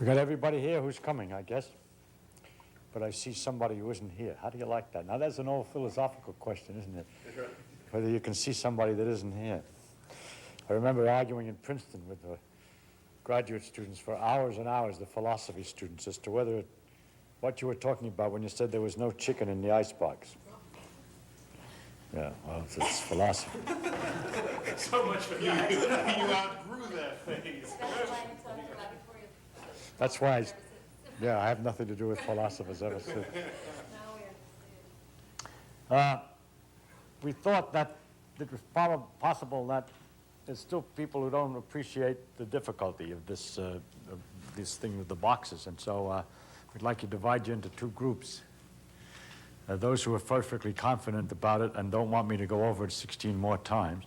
We got everybody here who's coming, I guess. But I see somebody who isn't here. How do you like that? Now, that's an old philosophical question, isn't it? That's right. Whether you can see somebody that isn't here. I remember arguing in Princeton with the graduate students for hours and hours, the philosophy students, as to whether what you were talking about when you said there was no chicken in the icebox. Yeah, well, it's philosophy. So much for you. You outgrew that phase. That's why, yeah, I have nothing to do with philosophers ever since. We thought that it was possible that there's still people who don't appreciate the difficulty of this thing with the boxes, and so we'd like to divide you into two groups. Those who are perfectly confident about it and don't want me to go over it 16 more times,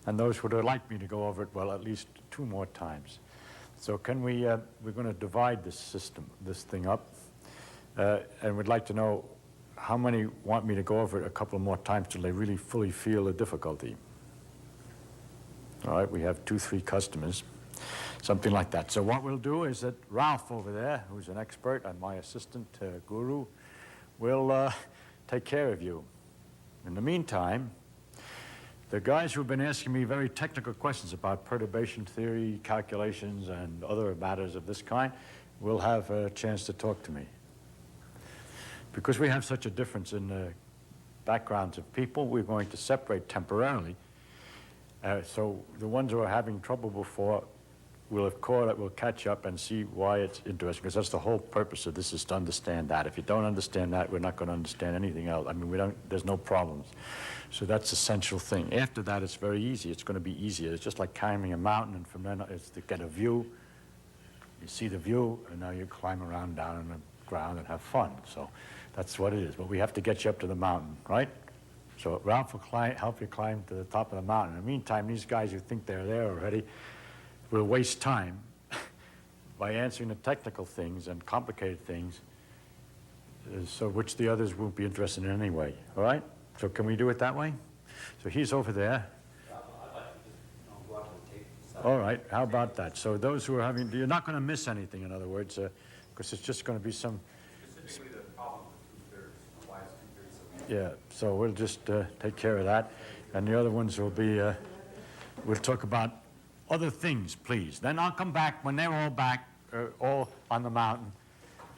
and those who would like me to go over it, well, at least 2 more times. So can we, we're going to divide this thing up, and we'd like to know how many want me to go over it a couple more times till they really fully feel the difficulty. All right, we have 2, 3 customers, something like that. So what we'll do is that Ralph over there, who's an expert and my assistant guru, will take care of you. In the meantime, the guys who've been asking me very technical questions about perturbation theory, calculations, and other matters of this kind will have a chance to talk to me. Because we have such a difference in the backgrounds of people, we're going to separate temporarily. So the ones who are having trouble before will catch up and see why it's interesting, because that's the whole purpose of this, is to understand that. If you don't understand that, we're not going to understand anything else. I mean, there's no problems. So that's the essential thing. After that, it's very easy. It's going to be easier. It's just like climbing a mountain, and from then on, it's to get a view. You see the view, and now you climb around down on the ground and have fun. So that's what it is. But we have to get you up to the mountain, right? So Ralph will help you climb to the top of the mountain. In the meantime, these guys who think they're there already will waste time by answering the technical things and complicated things, so which the others won't be interested in anyway. All right? So can we do it that way? So he's over there. I'd like to just go out to the tape side. All right. How about that? So those who are having, you're not going to miss anything, in other words, because it's just going to be some. Specifically the problem with 2/3, why is 2/3 so Yeah. So we'll just take care of that, and the other ones will be. We'll talk about other things, please. Then I'll come back when they're all back, all on the mountain.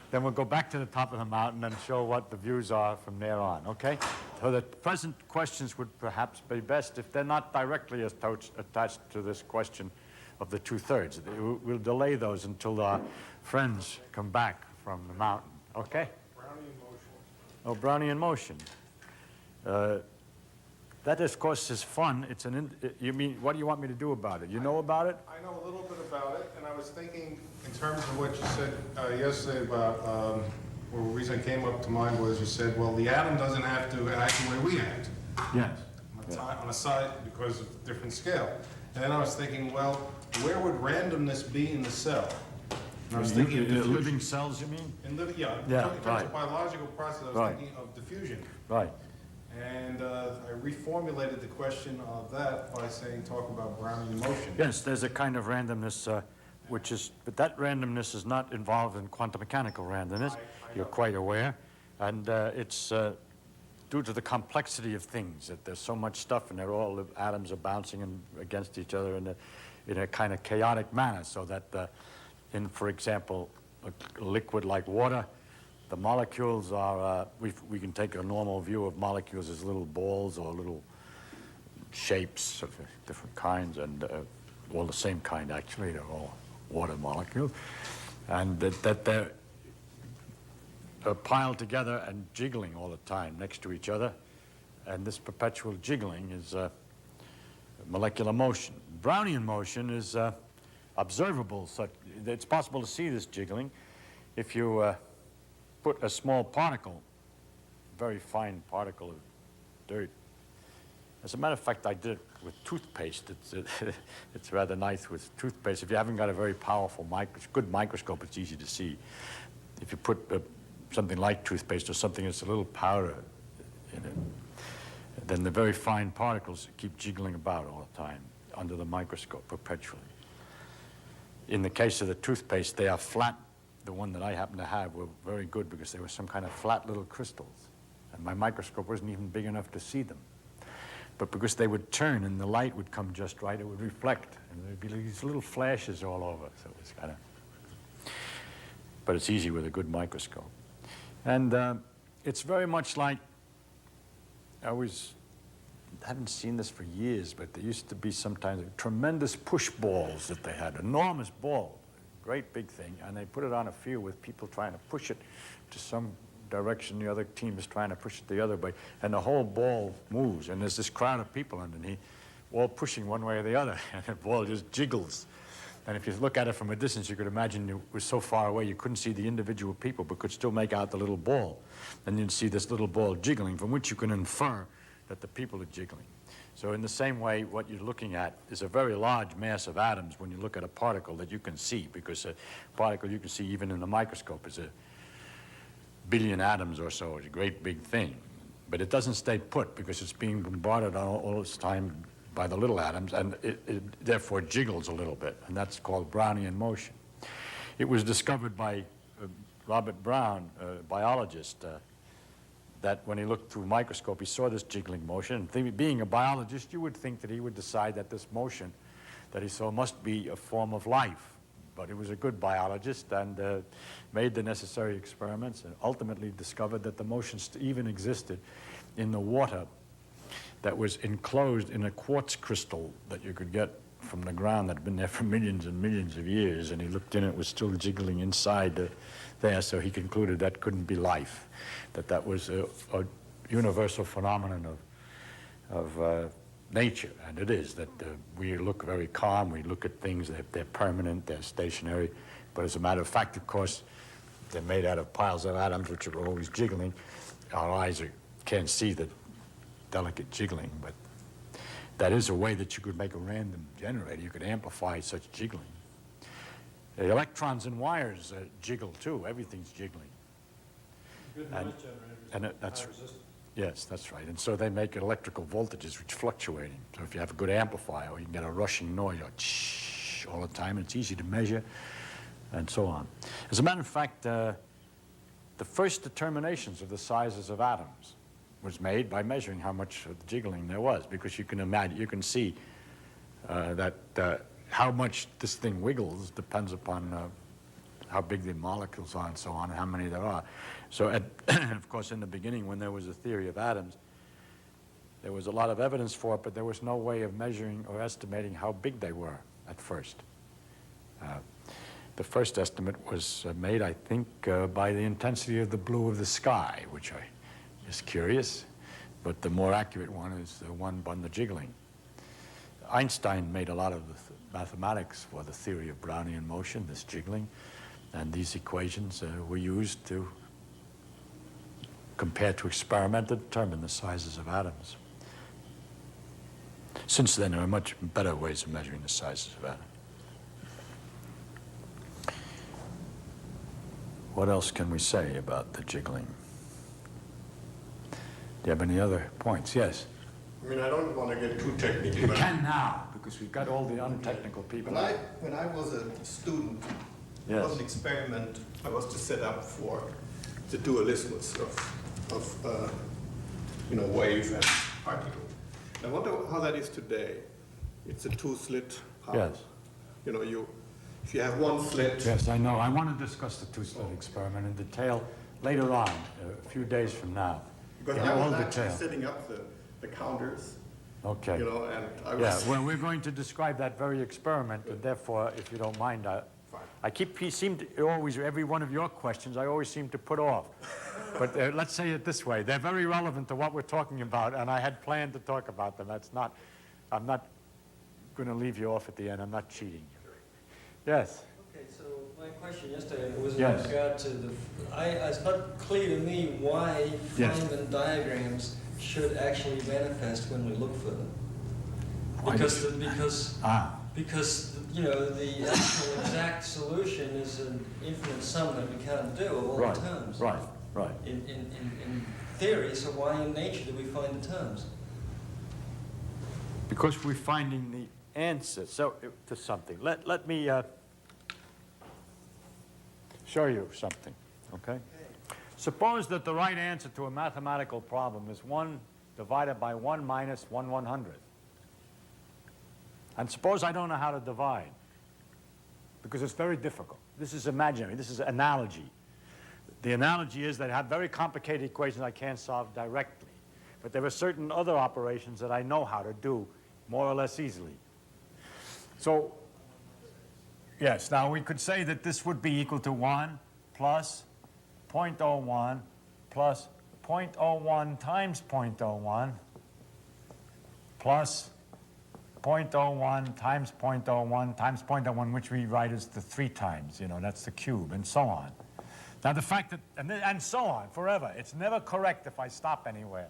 Then we'll go back to the top of the mountain and show what the views are from there on, okay? So the present questions would perhaps be best if they're not directly attached to this question of the 2/3. We'll delay those until our friends come back from the mountain, okay? Brownian motion. Oh, Brownian motion. That, of course, is fun. It's you mean, what do you want me to do about it? You know about it? I know a little bit about it, and I was thinking in terms of what you said yesterday about, well, the reason it came up to mind was you said, well, the atom doesn't have to act the way we act. Yes. On a side because of different scale. And then I was thinking, well, where would randomness be in the cell? And I was thinking of diffusion. Living cells, you mean? In Yeah, in terms right. of biological process, I was Right. thinking of diffusion. Right. And I reformulated the question of that by saying, talk about Brownian motion. Yes, there's a kind of randomness, but that randomness is not involved in quantum mechanical randomness. You're quite aware. And it's due to the complexity of things, that there's so much stuff, and the atoms are bouncing against each other in a kind of chaotic manner, so that for example, a liquid like water, the molecules are, we can take a normal view of molecules as little balls or little shapes of different kinds, and all the same kind, actually. They're all water molecules. And that they're piled together and jiggling all the time next to each other. And this perpetual jiggling is molecular motion. Brownian motion is observable. So it's possible to see this jiggling if you put a small particle, very fine particle of dirt. As a matter of fact, I did it with toothpaste. It's rather nice with toothpaste. If you haven't got a very powerful good microscope, it's easy to see. If you put something like toothpaste or something that's a little powder in it, then the very fine particles keep jiggling about all the time under the microscope perpetually. In the case of the toothpaste, they are flat the one that I happen to have, were very good because they were some kind of flat little crystals. And my microscope wasn't even big enough to see them. But because they would turn and the light would come just right, it would reflect. And there'd be these little flashes all over. So it was kind of, but it's easy with a good microscope. And it's very much like, I haven't seen this for years, but there used to be sometimes tremendous push balls that they had, enormous ball, great big thing, and they put it on a field with people trying to push it to some direction, the other team is trying to push it the other way, and the whole ball moves, and there's this crowd of people underneath, all pushing one way or the other, and the ball just jiggles. And if you look at it from a distance, you could imagine it was so far away you couldn't see the individual people, but could still make out the little ball. And you'd see this little ball jiggling, from which you can infer that the people are jiggling. So in the same way, what you're looking at is a very large mass of atoms when you look at a particle that you can see, because a particle you can see even in a microscope is a billion atoms or so. It's a great big thing. But it doesn't stay put because it's being bombarded all this time by the little atoms, and it therefore jiggles a little bit, and that's called Brownian motion. It was discovered by Robert Brown, a biologist, that when he looked through a microscope, he saw this jiggling motion. And being a biologist, you would think that he would decide that this motion that he saw must be a form of life. But he was a good biologist and made the necessary experiments and ultimately discovered that the motion even existed in the water that was enclosed in a quartz crystal that you could get from the ground that had been there for millions and millions of years. And he looked in, it was still jiggling inside there, so he concluded that couldn't be life, that was a universal phenomenon of nature, and it is, that we look very calm, we look at things, they're permanent, they're stationary, but as a matter of fact, of course, they're made out of piles of atoms which are always jiggling. Our eyes can't see the delicate jiggling, but that is a way that you could make a random generator. You could amplify such jiggling. The electrons and wires jiggle too, everything's jiggling. Good noise generators. And that's, yes, that's right. And so they make electrical voltages which fluctuating. So if you have a good amplifier, you can get a rushing noise all the time, and it's easy to measure, and so on. As a matter of fact, the first determinations of the sizes of atoms was made by measuring how much of the jiggling there was, because you can imagine, you can see that how much this thing wiggles depends upon how big the molecules are and so on, and how many there are. So, of course, in the beginning, when there was a theory of atoms, there was a lot of evidence for it, but there was no way of measuring or estimating how big they were at first. The first estimate was made, I think, by the intensity of the blue of the sky, which is curious, but the more accurate one is the one on the jiggling. Einstein made a lot of the mathematics for the theory of Brownian motion, this jiggling, and these equations were used to compare to experiment to determine the sizes of atoms. Since then, there are much better ways of measuring the sizes of atoms. What else can we say about the jiggling? Do you have any other points? Yes? I mean, I don't want to get too technical. You can now, because we've got all the untechnical people. When I was a student, it Yes. was an experiment I was to set up for the dualismus of wave and particle. I wonder how that is today. It's a two-slit part. Yes. If you have one slit. Yes, I know. I want to discuss the two-slit experiment in detail later on, a few days from now. Because in I all was actually detail. setting up the counters, Okay. and I was. Yeah, well, we're going to describe that very experiment, and therefore, if you don't mind, every one of your questions, I always seem to put off. But let's say it this way. They're very relevant to what we're talking about, and I had planned to talk about them. I'm not going to leave you off at the end. I'm not cheating you. Yes? Okay, so my question yesterday was in Yes. regard to it's not clear to me why Yes. Feynman diagrams should actually manifest when we look for them. Why Because does- because the actual exact solution is an infinite sum that we can't do of all Right, the terms. right, right. In theory, so why in nature do we find the terms? Because we're finding the answer to something. Let me show you something, okay? Suppose that the right answer to a mathematical problem is 1 divided by 1 minus 1/100th. And suppose I don't know how to divide, because it's very difficult. This is imaginary. This is analogy. The analogy is that I have very complicated equations I can't solve directly. But there are certain other operations that I know how to do more or less easily. So, yes, now we could say that this would be equal to 1 plus 0.01 plus 0.01 times 0.01 plus 0.01 times 0.01 times 0.01, which we write as the 3 times, that's the cube, and so on. Now the fact that, and so on, forever, it's never correct if I stop anywhere.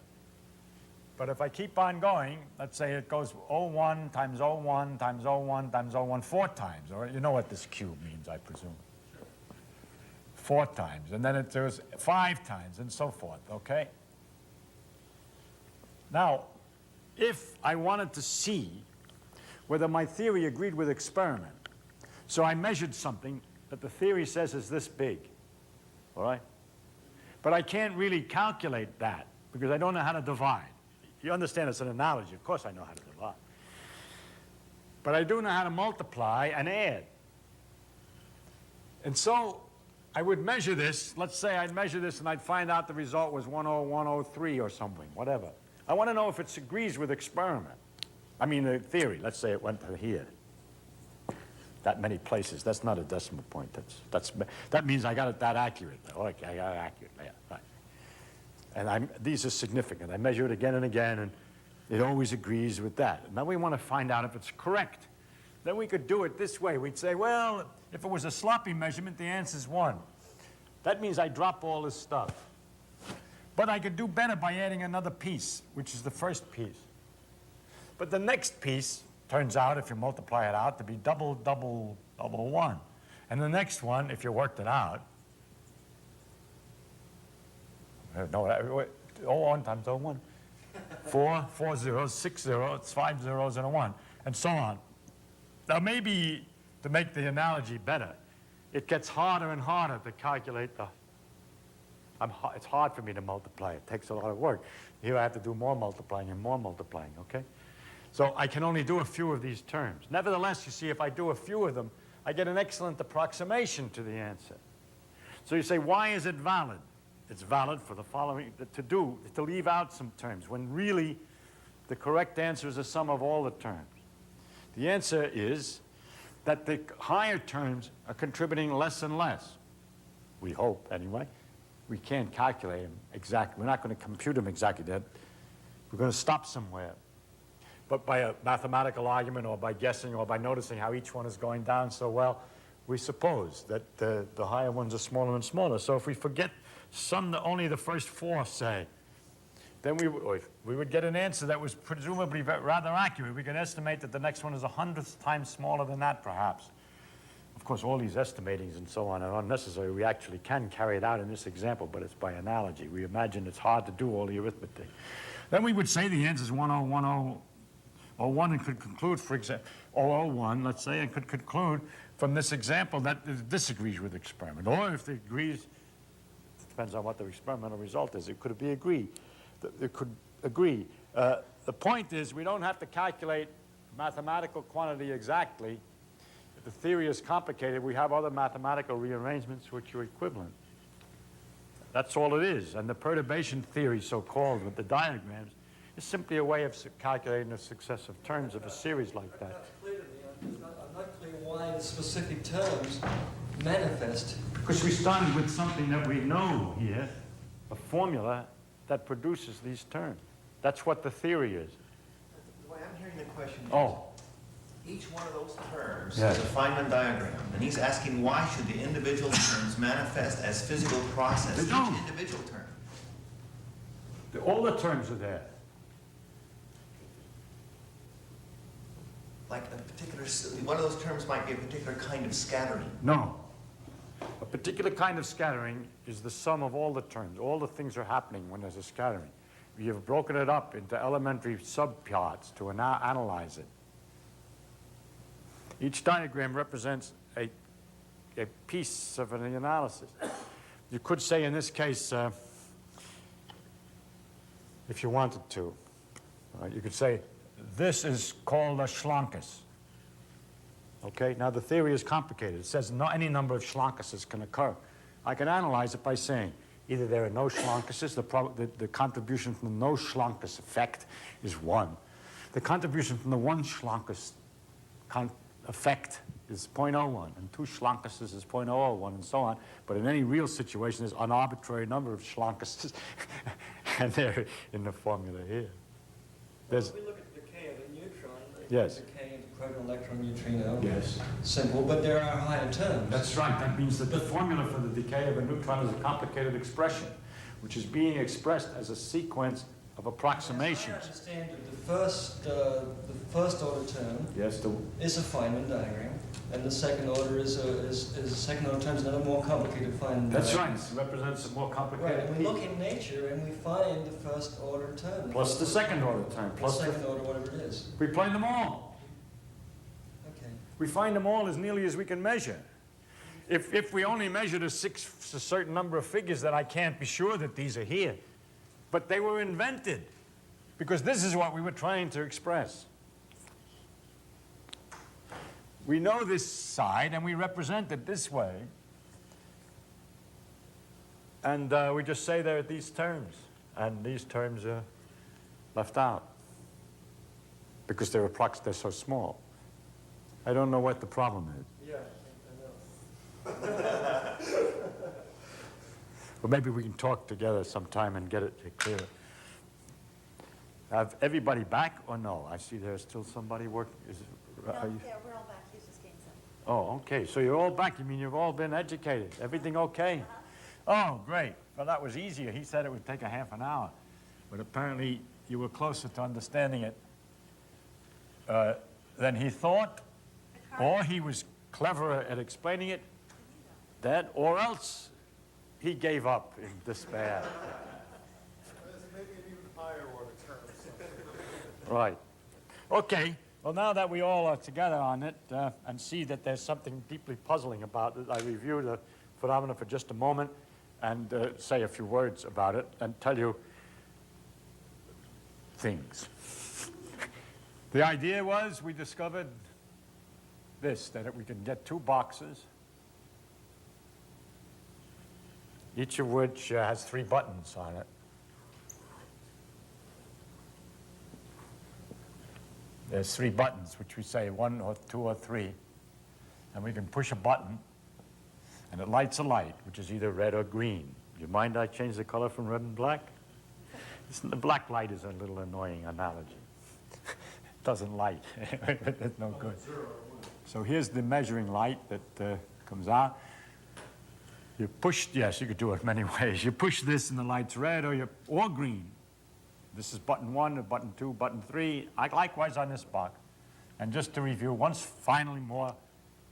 But if I keep on going, let's say it goes 0.1 times 0.1 times 0.1 times 0.1 4 times, or you know what this cube means, I presume. 4 times, and then it goes 5 times, and so forth, okay? Now, if I wanted to see whether my theory agreed with experiment, so I measured something that the theory says is this big, all right? But I can't really calculate that because I don't know how to divide. You understand it's an analogy. Of course I know how to divide. But I do know how to multiply and add. And so I would measure this. Let's say I'd measure this and I'd find out the result was 10103 or something, whatever. I want to know if it agrees with experiment. I mean the theory. Let's say it went to here. That many places. That's not a decimal point. That means I got it that accurate. Okay, I got it accurate. Yeah, right. And these are significant. I measure it again and again, and it always agrees with that. And now we want to find out if it's correct. Then we could do it this way. We'd say, well, if it was a sloppy measurement, the answer's 1. That means I drop all this stuff. But I could do better by adding another piece, which is the first piece. But the next piece turns out, if you multiply it out, to be double 1. And the next one, if you worked it out, no, 01 times 01. 4 zeros, 6 zeros, it's 5 zeros and a 1, and so on. Now maybe, to make the analogy better, it gets harder and harder to calculate it's hard for me to multiply. It takes a lot of work. Here I have to do more multiplying and more multiplying, okay? So I can only do a few of these terms. Nevertheless, you see, if I do a few of them, I get an excellent approximation to the answer. So you say, why is it valid? It's valid for the following, to leave out some terms, when really the correct answer is a sum of all the terms. The answer is that the higher terms are contributing less and less. We hope, anyway. We can't calculate them exactly. We're not going to compute them exactly. We're going to stop somewhere. But by a mathematical argument, or by guessing, or by noticing how each one is going down so well, we suppose that the higher ones are smaller and smaller. So if we forget only the first 4, say, then we would get an answer that was presumably rather accurate. We could estimate that the next one is 100th time smaller than that, perhaps. Of course, all these estimatings and so on are unnecessary. We actually can carry it out in this example, but it's by analogy. We imagine it's hard to do all the arithmetic. Then we would say the answer is 101001, and could conclude, for example, 001, let's say, and could conclude from this example that it disagrees with experiment. Or if it agrees, it depends on what the experimental result is. It could agree. It could agree. The point is, we don't have to calculate mathematical quantity exactly. If the theory is complicated, we have other mathematical rearrangements which are equivalent. That's all it is. And the perturbation theory, so-called, with the diagrams, is simply a way of calculating the successive terms of a series like that. That's clear to me. I'm not clear why the specific terms manifest. Because we started with something that we know here, a formula that produces these terms. That's what the theory is. The way I'm hearing the question is, Oh. each one of those terms Yes. is a Feynman diagram, and he's asking why should the individual terms manifest as physical process, They each don't. individual term. All the terms are there. Like a particular, one of those terms might be a particular kind of scattering. No. A particular kind of scattering is the sum of all the terms. All the things are happening when there's a scattering. We have broken it up into elementary subplots to analyze it. Each diagram represents a a piece of an analysis. You could say in this case, if you wanted to, you could say, this is called a Schlankus. Okay, now the theory is complicated. It says any number of Schlankuses can occur. I can analyze it by saying either there are no Schlankuses, the contribution from the no Schlankus effect is 1. The contribution from the 1 Schlankus effect is 0.01, and 2 Schlankuses is 0.001, and so on. But in any real situation, there's an arbitrary number of Schlankuses, and they're in the formula here. Well, if we look at the decay of a neutron, Yes. decay into proton, electron, neutrino. Yes. Simple, but there are higher terms. That's right. That means that the formula for the decay of a neutron is a complicated expression, which is being expressed as a sequence of approximations. I understand that the first order term Yes, is a Feynman diagram, and the second order is a second order term is another more complicated Feynman that's diagram. right. It represents a more Right, complicated and we look in nature and we find the first order term. plus the second order term, Plus plus second order, whatever it is. we play them all. Okay. We find them all as nearly as we can measure. If we only measured a certain number of figures, then I can't be sure that these are here. But they were invented because this is what we were trying to express. We know this side and we represent it this way. And we just say there are these terms, and these terms are left out because they're so small. I don't know what the problem is. Yeah, I know. Well, maybe we can talk together sometime and get it clearer. Have everybody back or no? I see there's still somebody working. No, yeah, we're all back. He's just getting some. Oh, okay. So you're all back. You mean you've all been educated? Everything okay? Oh, great. Well, that was easier. He said it would take a half an hour. But apparently you were closer to understanding it than he thought, or he was cleverer at explaining it, or else he gave up in despair. There's maybe an even higher order term. Right. Okay. Well, now that we all are together on it and see that there's something deeply puzzling about it, I review the phenomena for just a moment and say a few words about it and tell you things. The idea was we discovered this, that we can get 2 boxes, each of which has 3 buttons on it. There's 3 buttons, which we say 1 or 2 or 3, and we can push a button, and it lights a light, which is either red or green. Do you mind I change the color from red and black? The black light is a little annoying analogy. It doesn't light, it's no good. So here's the measuring light that comes out. You push, yes, you could do it many ways. You push this and the light's red or green. This is button 1, or button 2, button 3. Likewise on this box. And just to review, once finally more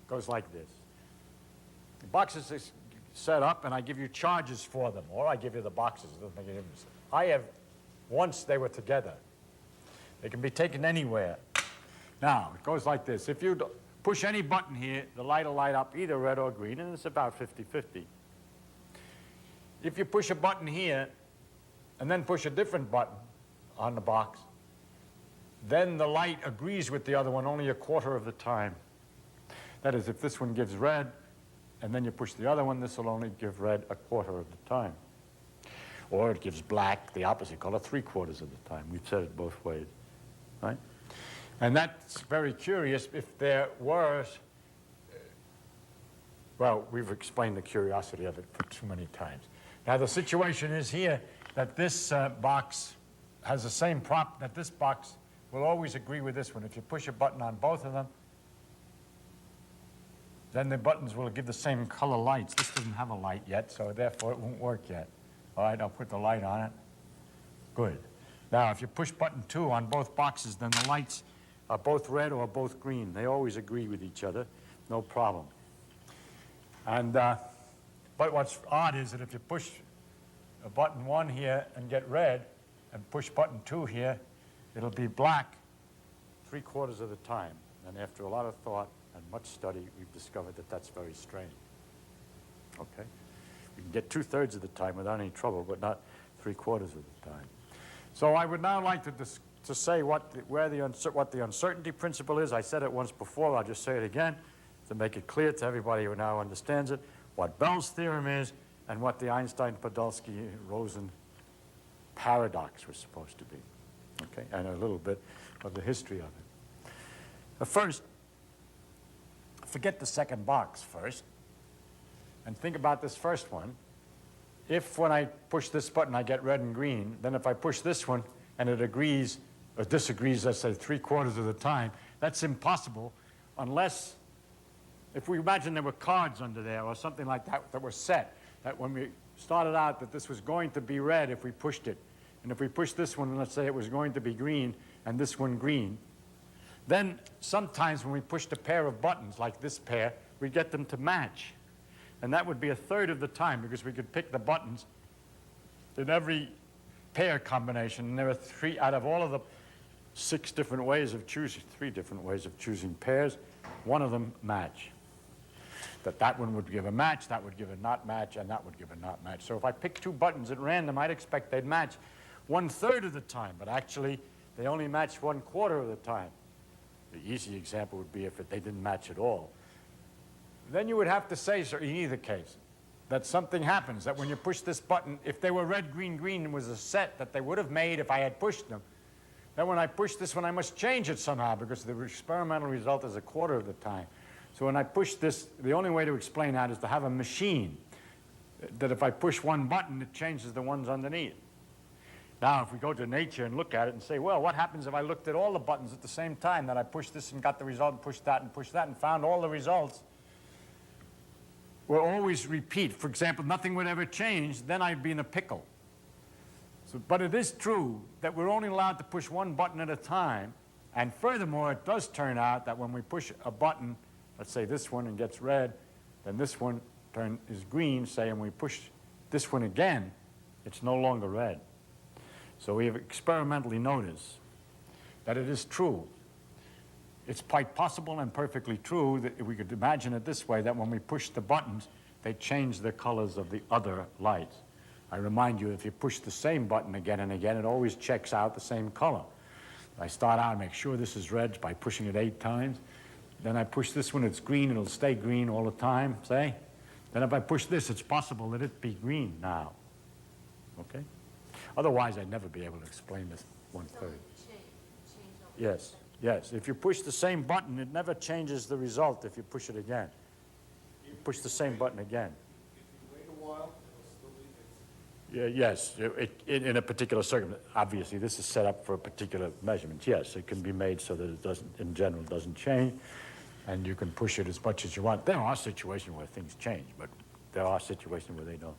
goes like this. The boxes are set up and I give you charges for them, or I give you the boxes. It doesn't make any difference. I have, once they were together, they can be taken anywhere. Now, it goes like this. If you push any button here, the light will light up either red or green, and it's about 50-50. If you push a button here, and then push a different button on the box, then the light agrees with the other one only a quarter of the time. That is, if this one gives red, and then you push the other one, this will only give red a quarter of the time. Or it gives black, the opposite color, 3/4 of the time. We've said it both ways, right? And that's very curious. If there were, well, we've explained the curiosity of it for too many times. Now the situation is here that this box has the same prop, that this box will always agree with this one. If you push a button on both of them, then the buttons will give the same color lights. This doesn't have a light yet, so therefore it won't work yet. All right, I'll put the light on it. Good. Now, if you push button 2 on both boxes, then the lights are both red or both green. They always agree with each other, no problem. And, but what's odd is that if you push a button 1 here and get red, and push button 2 here, it'll be black 3/4 of the time. And after a lot of thought and much study, we've discovered that that's very strange. Okay? We can get 2/3 of the time without any trouble, but not 3/4 of the time. So I would now like to say what the uncertainty principle is. I said it once before. I'll just say it again to make it clear to everybody who now understands it, what Bell's theorem is and what the Einstein-Podolsky-Rosen paradox was supposed to be. Okay? And a little bit of the history of it. First, forget the second box first, and think about this first one. If when I push this button I get red and green, then if I push this one and it agrees or disagrees, let's say 3/4 of the time, that's impossible unless, if we imagine there were cards under there or something like that that were set, that when we started out that this was going to be red if we pushed it, and if we pushed this one, let's say it was going to be green and this one green, then sometimes when we pushed a pair of buttons like this pair, we'd get them to match. And that would be 1/3 of the time because we could pick the buttons in every pair combination. And there are 3 out of all of the 6 different ways of choosing, 3 different ways of choosing pairs, one of them match. That one would give a match, that would give a not match, and that would give a not match. So if I pick 2 buttons at random, I'd expect they'd match 1/3 of the time, but actually they only match 1/4 of the time. The easy example would be if they didn't match at all. Then you would have to say, sir, in either case, that something happens, that when you push this button, if they were red, green, green was a set that they would have made if I had pushed them, then when I push this one, I must change it somehow because the experimental result is 1/4 of the time. So when I push this, the only way to explain that is to have a machine that if I push one button, it changes the ones underneath. Now, if we go to nature and look at it and say, well, what happens if I looked at all the buttons at the same time, that I pushed this and got the result and pushed that and found all the results will always repeat. For example, nothing would ever change, then I'd be in a pickle. So, but it is true that we're only allowed to push one button at a time, and furthermore, it does turn out that when we push a button, let's say this one and gets red, then this one is green, say, and we push this one again, it's no longer red. So we have experimentally noticed that it is true. It's quite possible and perfectly true that we could imagine it this way, that when we push the buttons, they change the colors of the other lights. I remind you, if you push the same button again and again, it always checks out the same color. I start out and make sure this is red by pushing it 8 times. Then I push this one, it's green, it'll stay green all the time, say. Then if I push this, it's possible that it be green now. Okay? Otherwise, I'd never be able to explain this 1/3. Yes, yes. If you push the same button, it never changes the result if you push it again. You push the same button again. If you wait a while, it'll still be fixed. Yeah, yes, in a particular circumstance. Obviously, this is set up for a particular measurement. Yes, it can be made so that it doesn't, in general, doesn't change, and you can push it as much as you want. There are situations where things change, but there are situations where they don't.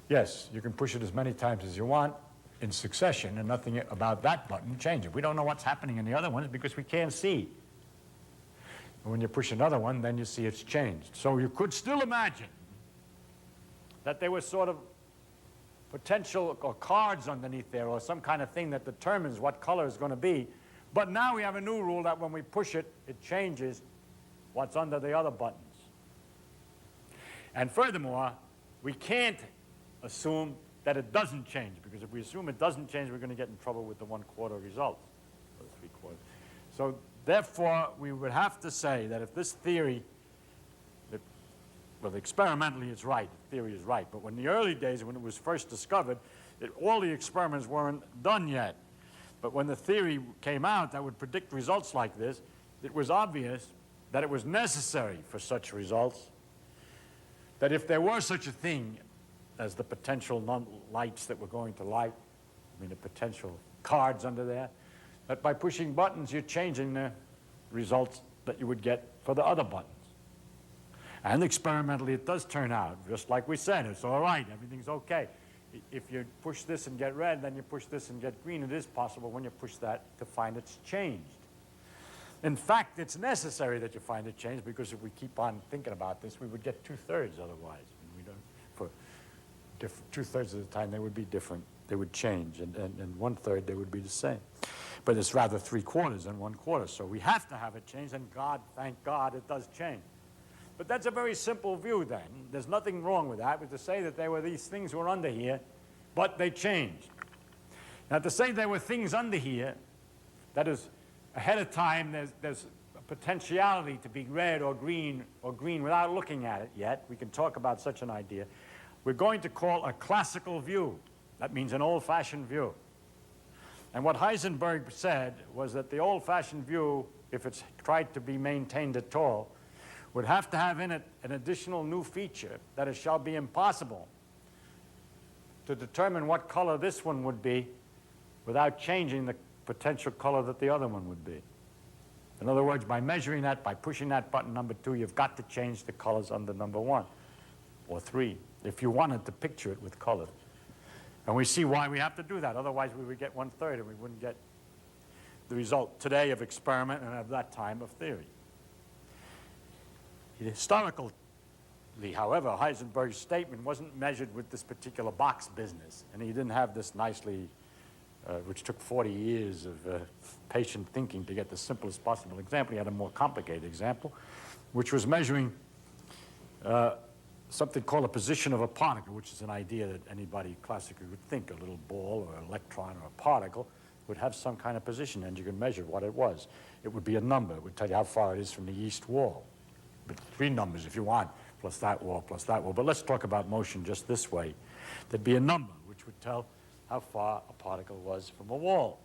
Yes, you can push it as many times as you want in succession, and nothing about that button changes. We don't know what's happening in the other ones because we can't see. And when you push another one, then you see it's changed. So you could still imagine that there was sort of potential or cards underneath there or some kind of thing that determines what color is going to be. But now we have a new rule that when we push it, it changes what's under the other buttons. And furthermore, we can't assume that it doesn't change, because if we assume it doesn't change, we're going to get in trouble with the 1/4 results, or the 3/4. So therefore, we would have to say that if this theory, well, experimentally it's right, the theory is right, but when the early days when it was first discovered, all the experiments weren't done yet. But when the theory came out that would predict results like this, it was obvious that it was necessary for such results, that if there were such a thing as the potential lights that were going to light, I mean the potential cards under there, that by pushing buttons you're changing the results that you would get for the other buttons. And experimentally it does turn out, just like we said, it's all right, everything's okay. If you push this and get red, then you push this and get green, it is possible when you push that to find it's changed. In fact, it's necessary that you find it changed, because if we keep on thinking about this, we would get 2/3 otherwise. And we don't, for 2/3 of the time, there would be different They would change, and 1/3 they would be the same. But it's rather 3/4 and 1/4, so we have to have it change, and God, thank God, it does change. But that's a very simple view then. There's nothing wrong with that, but to say that there were these things were under here, but they changed. Now to say there were things under here, that is, ahead of time there's a potentiality to be red or green without looking at it yet. We can talk about such an idea. We're going to call a classical view. That means an old-fashioned view. And what Heisenberg said was that the old-fashioned view, if it's tried to be maintained at all, would have to have in it an additional new feature that it shall be impossible to determine what color this one would be without changing the potential color that the other one would be. In other words, by measuring that, by pushing that button number 2, you've got to change the colors under number 1 or 3 if you wanted to picture it with color. And we see why we have to do that. Otherwise, we would get 1/3 and we wouldn't get the result today of experiment and at that time of theory. Historically, however, Heisenberg's statement wasn't measured with this particular box business, and he didn't have this nicely, which took 40 years of patient thinking to get the simplest possible example. He had a more complicated example, which was measuring something called a position of a particle, which is an idea that anybody classically would think. A little ball or an electron or a particle would have some kind of position, and you could measure what it was. It would be a number. It would tell you how far it is from the east wall. But 3 numbers if you want, plus that wall, plus that wall. But let's talk about motion just this way. There'd be a number which would tell how far a particle was from a wall.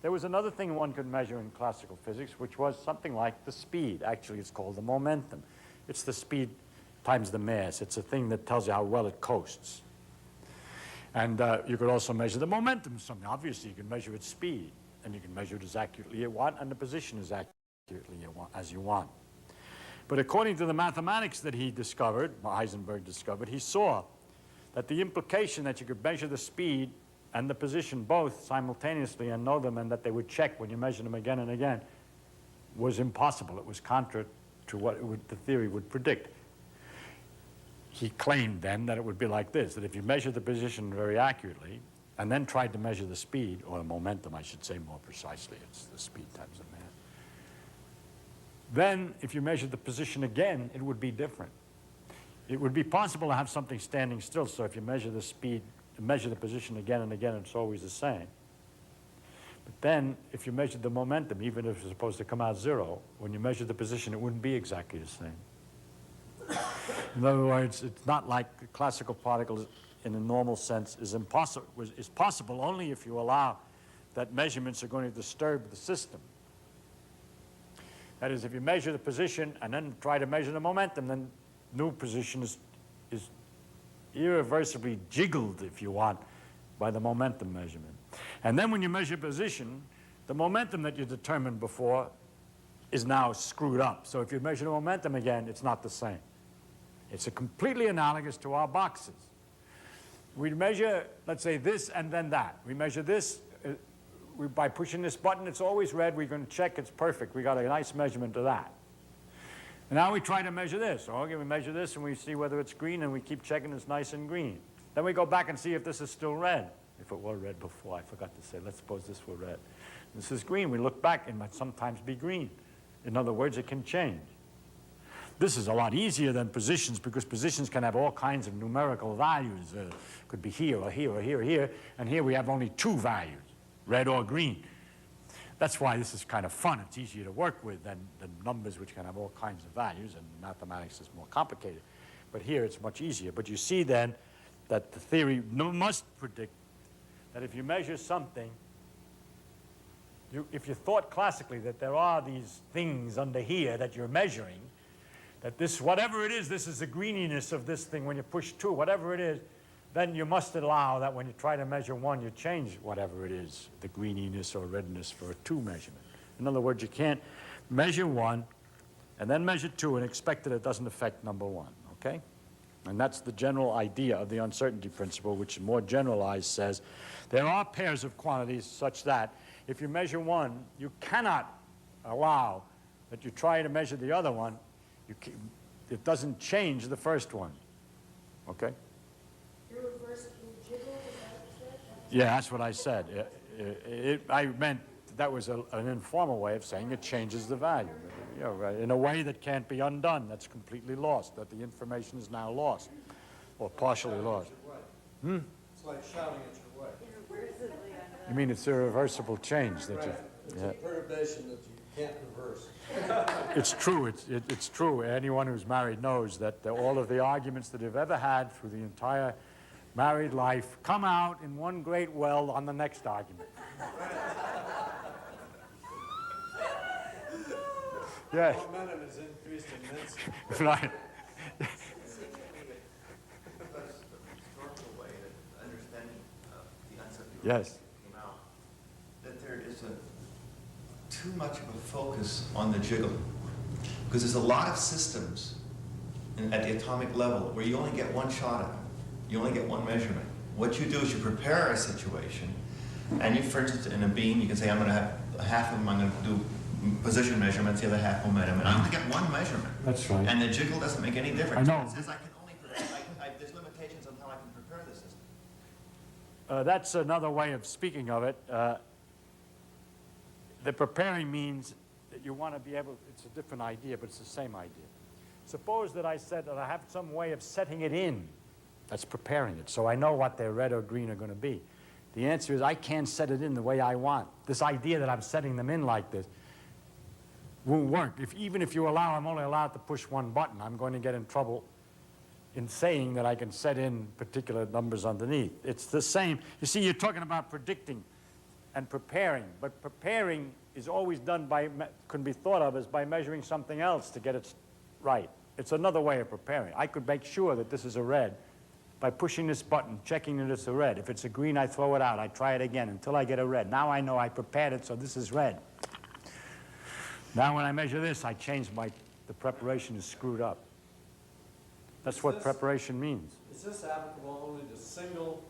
There was another thing one could measure in classical physics, which was something like the speed. Actually, it's called the momentum. It's the speed times the mass. It's a thing that tells you how well it coasts. And you could also measure the momentum of something. Obviously, you can measure its speed, and you can measure it as accurately as you want, and the position as accurately as you want. But according to the mathematics that he discovered, Heisenberg discovered, he saw that the implication that you could measure the speed and the position both simultaneously and know them, and that they would check when you measure them again and again, was impossible. It was contrary to what the theory would predict. He claimed then that it would be like this, that if you measure the position very accurately and then tried to measure the speed, or the momentum, I should say more precisely, it's the speed times the mass, then if you measure the position again, it would be different. It would be possible to have something standing still, so if you measure the speed, measure the position again and again, it's always the same. But then, if you measured the momentum, even if it's supposed to come out 0, when you measure the position, it wouldn't be exactly the same. In other words, it's not like classical particles in a normal sense is possible only if you allow that measurements are going to disturb the system. That is, if you measure the position and then try to measure the momentum, then new position is irreversibly jiggled, if you want, by the momentum measurement. And then when you measure position, the momentum that you determined before is now screwed up. So if you measure the momentum again, it's not the same. It's completely analogous to our boxes. We measure, let's say, this and then that. We measure this. By pushing this button, it's always red. We're going to check it's perfect. We got a nice measurement of that. And now we try to measure this. Okay, we measure this and we see whether it's green, and we keep checking it's nice and green. Then we go back and see if this is still red. If it were red before, I forgot to say, let's suppose this were red. This is green. We look back, it might sometimes be green. In other words, it can change. This is a lot easier than positions, because positions can have all kinds of numerical values. Could be here or here or here or here, and here we have only 2 values, red or green. That's why this is kind of fun. It's easier to work with than numbers, which can have all kinds of values, and mathematics is more complicated. But here it's much easier. But you see then that the theory must predict that if you measure something, if you thought classically that there are these things under here that you're measuring, that this, whatever it is, this is the greeniness of this thing when you push 2, whatever it is, then you must allow that when you try to measure 1, you change whatever it is, the greeniness or redness for a 2 measurement. In other words, you can't measure 1 and then measure 2 and expect that it doesn't affect number 1, okay? And that's the general idea of the uncertainty principle, which more generalized says there are pairs of quantities such that if you measure 1, you cannot allow that you try to measure the other one. It doesn't change the first one, okay? Irreversibly jiggle, is that what you said? Yeah, that's what I said. I meant that was an informal way of saying it changes the value. You know, right, in a way that can't be undone, that's completely lost, that the information is now lost, or partially lost. It's like shouting at your way. You mean it's a reversible change that you... It's a perturbation that you can't reverse. It's true. It's true. Anyone who's married knows that all of the arguments that you've ever had through the entire married life come out in one great well on the next argument. Yes. Momentum has increased immensely. Right. That's the historical way that understanding the concept Yes. came out, that there is too much of a focus on the jiggle. Because there's a lot of systems at the atomic level where you only get one shot at it. You only get one measurement. What you do is you prepare a situation, and you, for instance, in a beam, you can say, I'm going to have half of them, I'm going to do position measurements, the other half momentum, and I only get one measurement. That's right. And the jiggle doesn't make any difference. I know. It says I can only, there's limitations on how I can prepare the system. That's another way of speaking of it. The preparing means that you want to be able, it's a different idea, but it's the same idea. Suppose that I said that I have some way of setting it in. That's preparing it, so I know what their red or green are going to be. The answer is I can't set it in the way I want. This idea that I'm setting them in like this won't work. Even if you allow, I'm only allowed to push one button, I'm going to get in trouble in saying that I can set in particular numbers underneath. It's the same. You see, you're talking about predicting and preparing, but preparing is always done by, can be thought of as by measuring something else to get it right. It's another way of preparing. I could make sure that this is a red by pushing this button, checking that it's a red. If it's a green, I throw it out. I try it again until I get a red. Now I know I prepared it, so this is red. Now when I measure this, I change the preparation is screwed up. That's what preparation means. Is this applicable only to single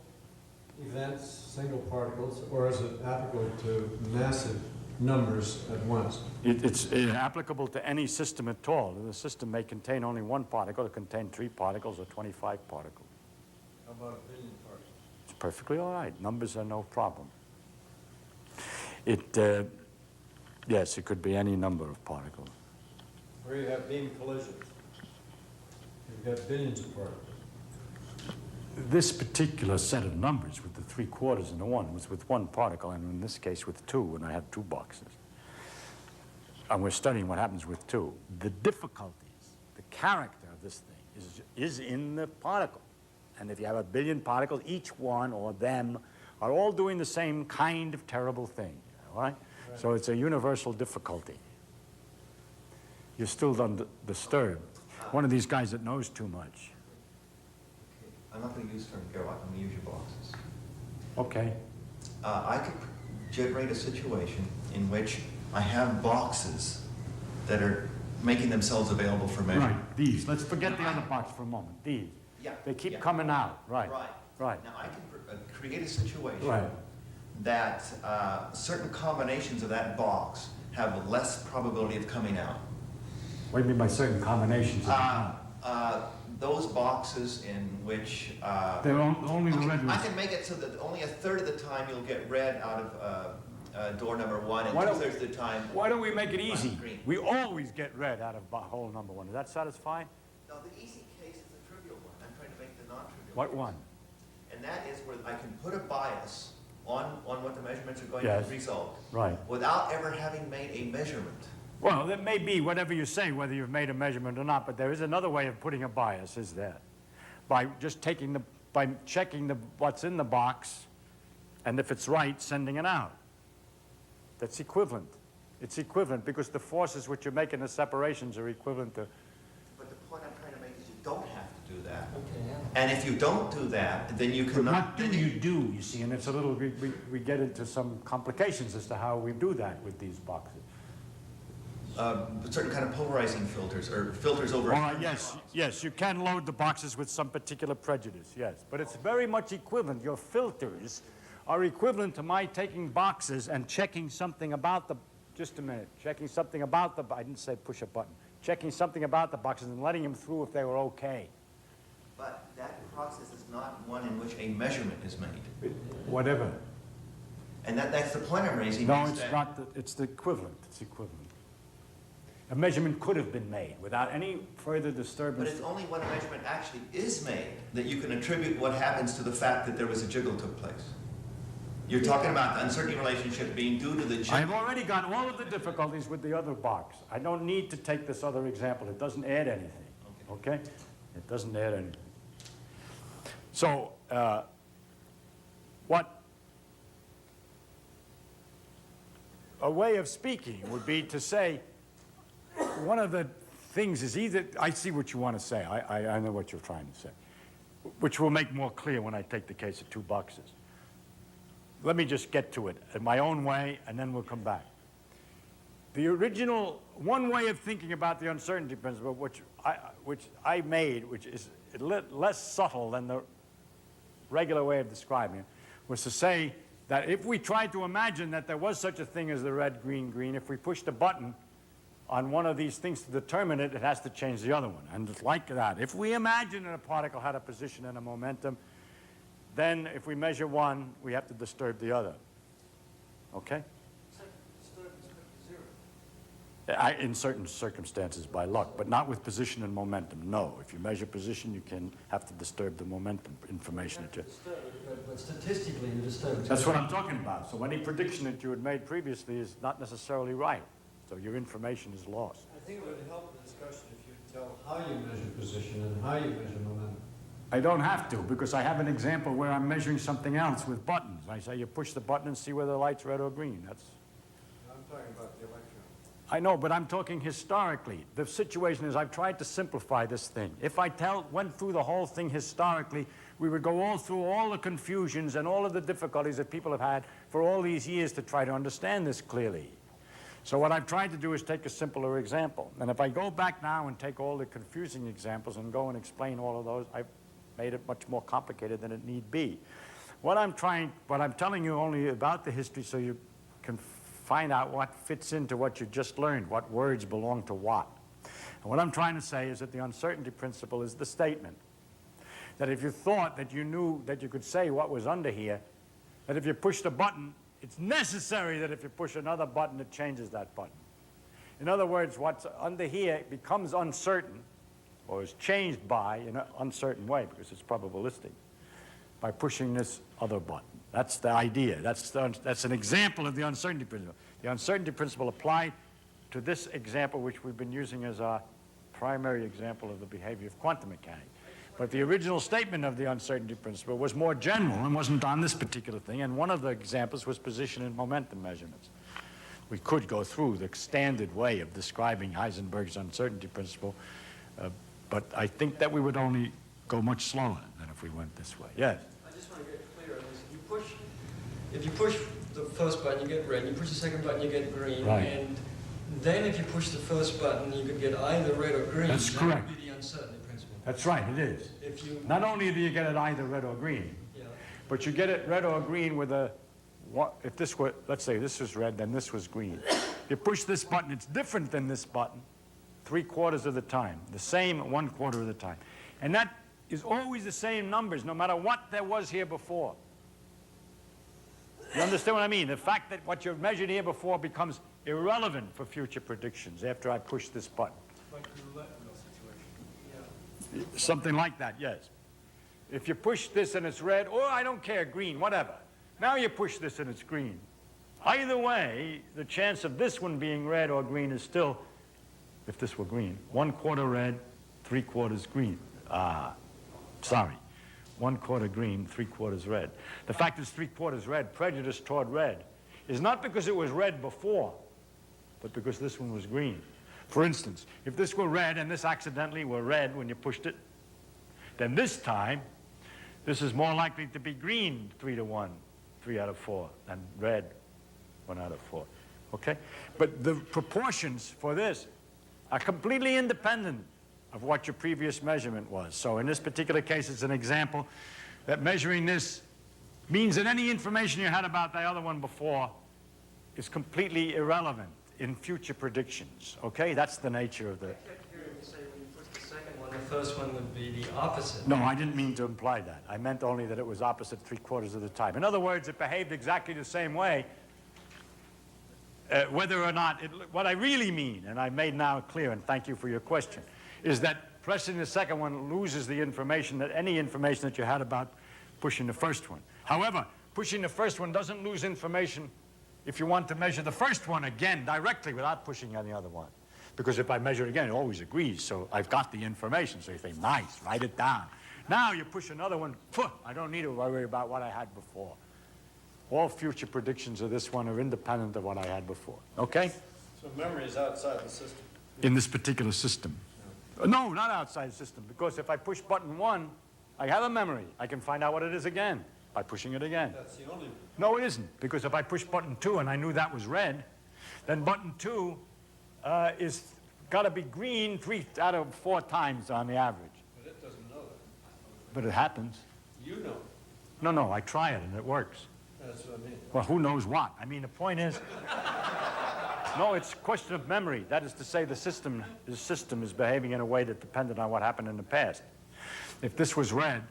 events, single particles, or is it applicable to massive numbers at once? It's applicable to any system at all. The system may contain only one particle, it contain 3 particles or 25 particles. How about a billion particles? It's perfectly all right. Numbers are no problem. Yes, it could be any number of particles. Where you have beam collisions. You've got billions of particles. This particular set of numbers with the 3/4 and the 1 was with one particle, and in this case with 2, and I had 2 boxes. And we're studying what happens with 2. The difficulties, the character of this thing is in the particle. And if you have a billion particles, each one or them are all doing the same kind of terrible thing, all right? So it's a universal difficulty. You're still disturbed. One of these guys that knows too much. I'm not going to use the term go, I'm going to use your boxes. Okay. I could generate a situation in which I have boxes that are making themselves available for measurement. Right, these. Let's forget the other box for a moment. These. Yeah. They keep yeah. coming out. Right. Right. Right. Now I can create a situation Right. that certain combinations of that box have less probability of coming out. What do you mean by certain combinations? Those boxes in which They're only the red I ones. can make it so that only a third of the time you'll get red out of door number 1, and Why don't- 2/3 of the time. Why don't we make it easy? Green. We always get red out of hole number 1. Does that satisfy? No, the easy case is the trivial one. I'm trying to make the non-trivial. What case. one? And that is where I can put a bias on what the measurements are going Yes. to result. Right. Without ever having made a measurement. Well, that may be whatever you say, whether you've made a measurement or not, but there is another way of putting a bias, is there? By just by checking what's in the box, and if it's right, sending it out. That's equivalent. It's equivalent because the forces which you're making the separations are equivalent to. But the point I'm trying to make is you don't have to do that. Okay, yeah. And if you don't do that, then you But cannot. what do you do, you see, and it's a little, we get into some complications as to how we do that with these boxes. Certain kind of polarizing filters or filters over. All right, yes, you can load the boxes with some particular prejudice, yes. But it's very much equivalent. Your filters are equivalent to my taking boxes and checking something about the, just a minute, checking something about the, I didn't say push a button, checking something about the boxes and letting them through if they were okay. But that process is not one in which a measurement is made. Whatever. And that's the point I'm raising. No, is it's that- not, it's the equivalent, it's equivalent. A measurement could have been made without any further But disturbance. it's only when a measurement actually is made that you can attribute what happens to the fact that there was a jiggle took place. You're talking about the uncertainty relationship being due to the jiggle. I've already got all of the difficulties with the other box. I don't need to take this other example. It doesn't add anything, okay? It doesn't add anything. So, a way of speaking would be to say, one of the things is either, I see what you want to say, I know what you're trying to say, which will make more clear when I take the case of two boxes. Let me just get to it in my own way, and then we'll come back. The original, one way of thinking about the uncertainty principle, which I made, which is less subtle than the regular way of describing it, was to say that if we tried to imagine that there was such a thing as the red, green, green, if we pushed a button on one of these things to determine it, it has to change the other one. And it's like that. If we imagine that a particle had a position and a momentum, then if we measure one, we have to disturb the other. Okay? In certain circumstances by luck, but not with position and momentum. No. If you measure position, you can have to disturb the momentum information. But statistically, you disturb it. That's what I'm talking about. So any prediction that you had made previously is not necessarily right. So your information is lost. I think it would help the discussion if you tell how you measure position and how you measure momentum. I don't have to, because I have an example where I'm measuring something else with buttons. I say you push the button and see whether the light's red or green. That's. I'm talking about the electron. I know, but I'm talking historically. The situation is I've tried to simplify this thing. If I went through the whole thing historically, we would go all through all the confusions and all of the difficulties that people have had for all these years to try to understand this clearly. So what I've tried to do is take a simpler example. And if I go back now and take all the confusing examples and go and explain all of those, I've made it much more complicated than it need be. What I'm telling you only about the history so you can find out what fits into what you just learned, what words belong to what. And what I'm trying to say is that the uncertainty principle is the statement that if you thought that you knew that you could say what was under here, that if you pushed a button, it's necessary that if you push another button, it changes that button. In other words, what's under here becomes uncertain, or is changed by in an uncertain way, because it's probabilistic, by pushing this other button. That's the idea. That's an example of the uncertainty principle. The uncertainty principle applied to this example, which we've been using as our primary example of the behavior of quantum mechanics. But the original statement of the uncertainty principle was more general and wasn't on this particular thing, and one of the examples was position and momentum measurements. We could go through the standard way of describing Heisenberg's uncertainty principle, but I think that we would only go much slower than if we went this way. Yes? I just want to get clear on this. If you push the first button, you get red. You push the second button, you get green. Right. And then if you push the first button, you could get either red or green. That's correct. That would be the uncertainty principle. That's right, it is. If you, Not only do you get it either red or green, yeah. but you get it red or green with if this were, let's say this was red, then this was green. You push this button, it's different than this button 3/4 of the time, the same 1/4 of the time. And that is always the same numbers, no matter what there was here before. You understand what I mean? The fact that what you've measured here before becomes irrelevant for future predictions after I push this button. Like the roulette wheel situation. Yeah. Something like that, yes. If you push this and it's red, or I don't care, green, whatever. Now you push this and it's green. Either way, the chance of this one being red or green is still, if this were green, 1/4 red, 3/4 green. Sorry. 1/4 green, 3/4 red. The fact it's 3/4 red, prejudice toward red, is not because it was red before, but because this one was green. For instance, if this were red and this accidentally were red when you pushed it, then this time, this is more likely to be green 3-to-1, 3 out of 4, than red 1 out of 4. Okay? But the proportions for this are completely independent of what your previous measurement was. So in this particular case, it's an example that measuring this means that any information you had about the other one before is completely irrelevant in future predictions. Okay? That's the nature of the... I kept hearing you say when you push the second one, the first one would be the opposite. No, I didn't mean to imply that. I meant only that it was opposite 3/4 of the time. In other words, it behaved exactly the same way, whether or not, what I really mean, and I made now clear, and thank you for your question, is that pressing the second one loses the information, any information that you had about pushing the first one. However, pushing the first one doesn't lose information if you want to measure the first one again directly without pushing any other one. Because if I measure it again, it always agrees, so I've got the information. So you think, nice, write it down. Now you push another one, I don't need to worry about what I had before. All future predictions of this one are independent of what I had before, okay? So memory is outside the system. In this particular system. No, not outside the system, because if I push button 1, I have a memory. I can find out what it is again by pushing it again. That's the only. No, it isn't, because if I push button 2 and I knew that was red, then button 2 is got to be green 3 out of 4 times on the average. But it doesn't know that. But it happens. You know. No, I try it and it works. That's what I mean. Well, who knows what? I mean, the point is, no, it's a question of memory. That is to say, the system is behaving in a way that depended on what happened in the past. If this was red,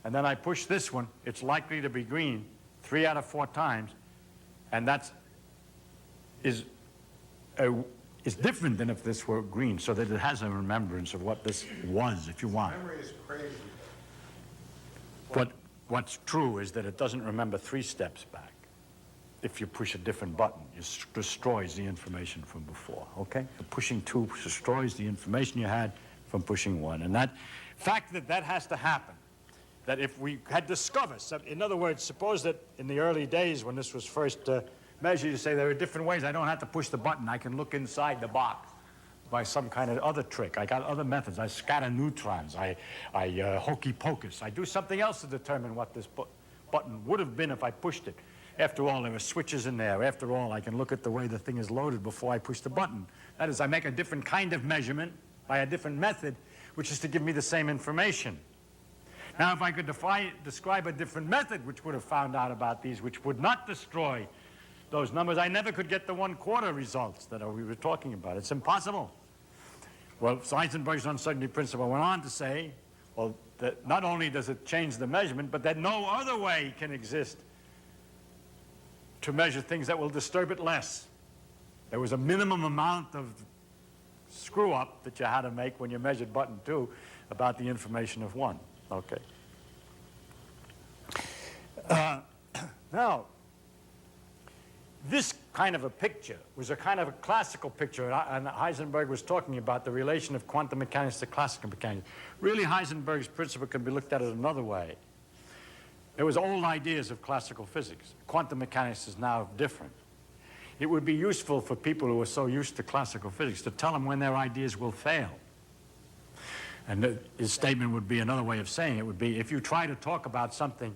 and then I push this one, it's likely to be green 3 out of 4 times, and is different than if this were green, so that it has a remembrance of what this was, if you want. Memory is crazy. What's true is that it doesn't remember 3 steps back. If you push a different button, it destroys the information from before, okay? So pushing 2 destroys the information you had from pushing 1. And that fact that has to happen, that if we had discovered, in other words, suppose that in the early days when this was first measured, you say there are different ways. I don't have to push the button. I can look inside the box by some kind of other trick. I got other methods. I scatter neutrons. I hokey pocus. I do something else to determine what this button would have been if I pushed it. After all, there are switches in there. After all, I can look at the way the thing is loaded before I push the button. That is, I make a different kind of measurement by a different method, which is to give me the same information. Now, if I could describe a different method which would have found out about these, which would not destroy those numbers, I never could get the 1/4 results that we were talking about. It's impossible. Well, Heisenberg's uncertainty principle went on to say, well, that not only does it change the measurement, but that no other way can exist to measure things that will disturb it less. There was a minimum amount of screw-up that you had to make when you measured button 2 about the information of 1. Okay. Now, this kind of a picture was a kind of a classical picture, and Heisenberg was talking about the relation of quantum mechanics to classical mechanics. Really, Heisenberg's principle can be looked at another way. There was old ideas of classical physics. Quantum mechanics is now different. It would be useful for people who are so used to classical physics to tell them when their ideas will fail. And his statement would be, another way of saying it would be, if you try to talk about something,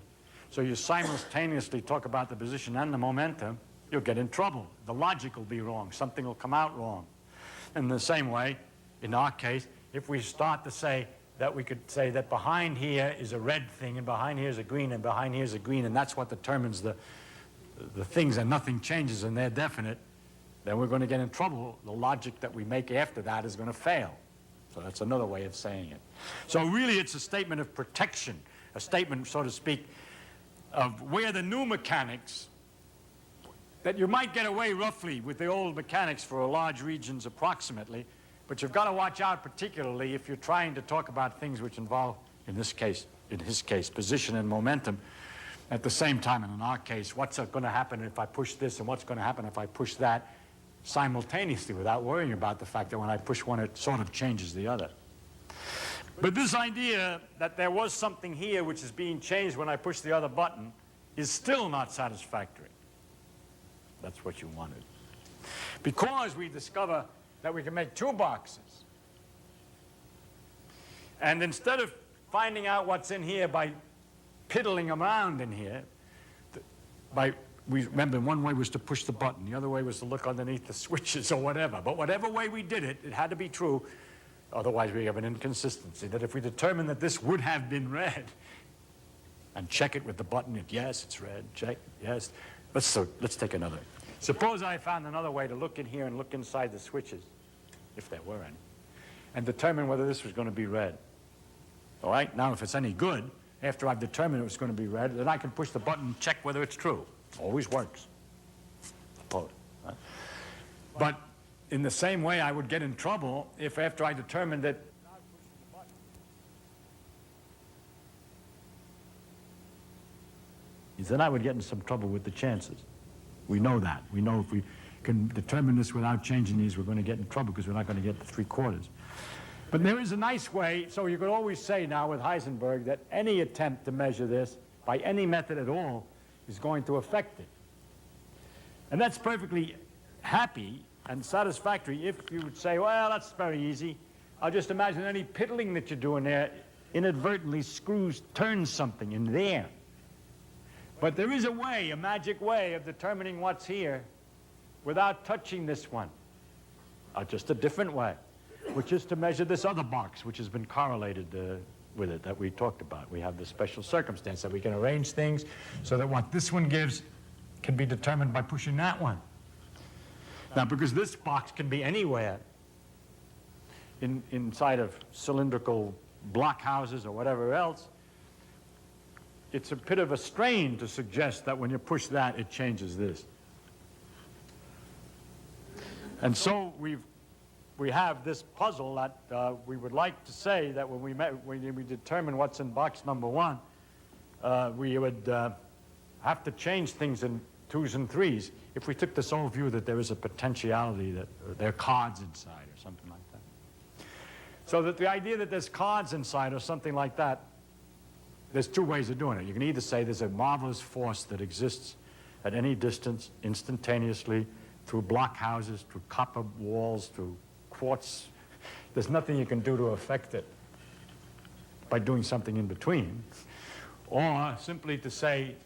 so you simultaneously talk about the position and the momentum, you'll get in trouble. The logic will be wrong. Something will come out wrong. In the same way, in our case, if we start to say that we could say that behind here is a red thing, and behind here is a green, and behind here is a green, and that's what determines the things, and nothing changes, and they're definite, then we're going to get in trouble. The logic that we make after that is going to fail. So that's another way of saying it. So really, it's a statement of protection, a statement, so to speak, of where the new mechanics, that you might get away roughly with the old mechanics for large regions approximately, but you've got to watch out particularly if you're trying to talk about things which involve, in his case, position and momentum at the same time. And in our case, what's going to happen if I push this and what's going to happen if I push that simultaneously without worrying about the fact that when I push one, it sort of changes the other. But this idea that there was something here which is being changed when I push the other button is still not satisfactory. That's what you wanted. Because we discover that we can make 2 boxes. And instead of finding out what's in here by piddling around in here, we remember one way was to push the button, the other way was to look underneath the switches or whatever. But whatever way we did it, it had to be true. Otherwise, we have an inconsistency that if we determine that this would have been red, and check it with the button, yes, it's red, check, yes. Let's take another. Suppose I found another way to look in here and look inside the switches, if there were any, and determine whether this was going to be read. All right? Now, if it's any good, after I've determined it was going to be read, then I can push the button and check whether it's true. Always works. Suppose. Right? But in the same way, I would get in trouble if after I determined that then I would get in some trouble with the chances. We know that. We know if we can determine this without changing these, we're going to get in trouble because we're not going to get the 3/4. But there is a nice way, so you could always say now with Heisenberg that any attempt to measure this by any method at all is going to affect it. And that's perfectly happy and satisfactory if you would say, well, that's very easy. I'll just imagine any piddling that you're doing there inadvertently turns something in there. But there is a way, a magic way of determining what's here without touching this one. Just a different way, which is to measure this other box, which has been correlated with it that we talked about. We have this special circumstance that we can arrange things so that what this one gives can be determined by pushing that one. Now, because this box can be anywhere inside of cylindrical block houses or whatever else, it's a bit of a strain to suggest that when you push that, it changes this. And so we have this puzzle that we would like to say that when we determine what's in box number 1, we would have to change things in 2s and 3s if we took this old view that there is a potentiality, that there are cards inside or something like that. So that the idea that there's cards inside or something like that, there's 2 ways of doing it. You can either say there's a marvelous force that exists at any distance instantaneously through block houses, through copper walls, through quartz. There's nothing you can do to affect it by doing something in between. Or simply to say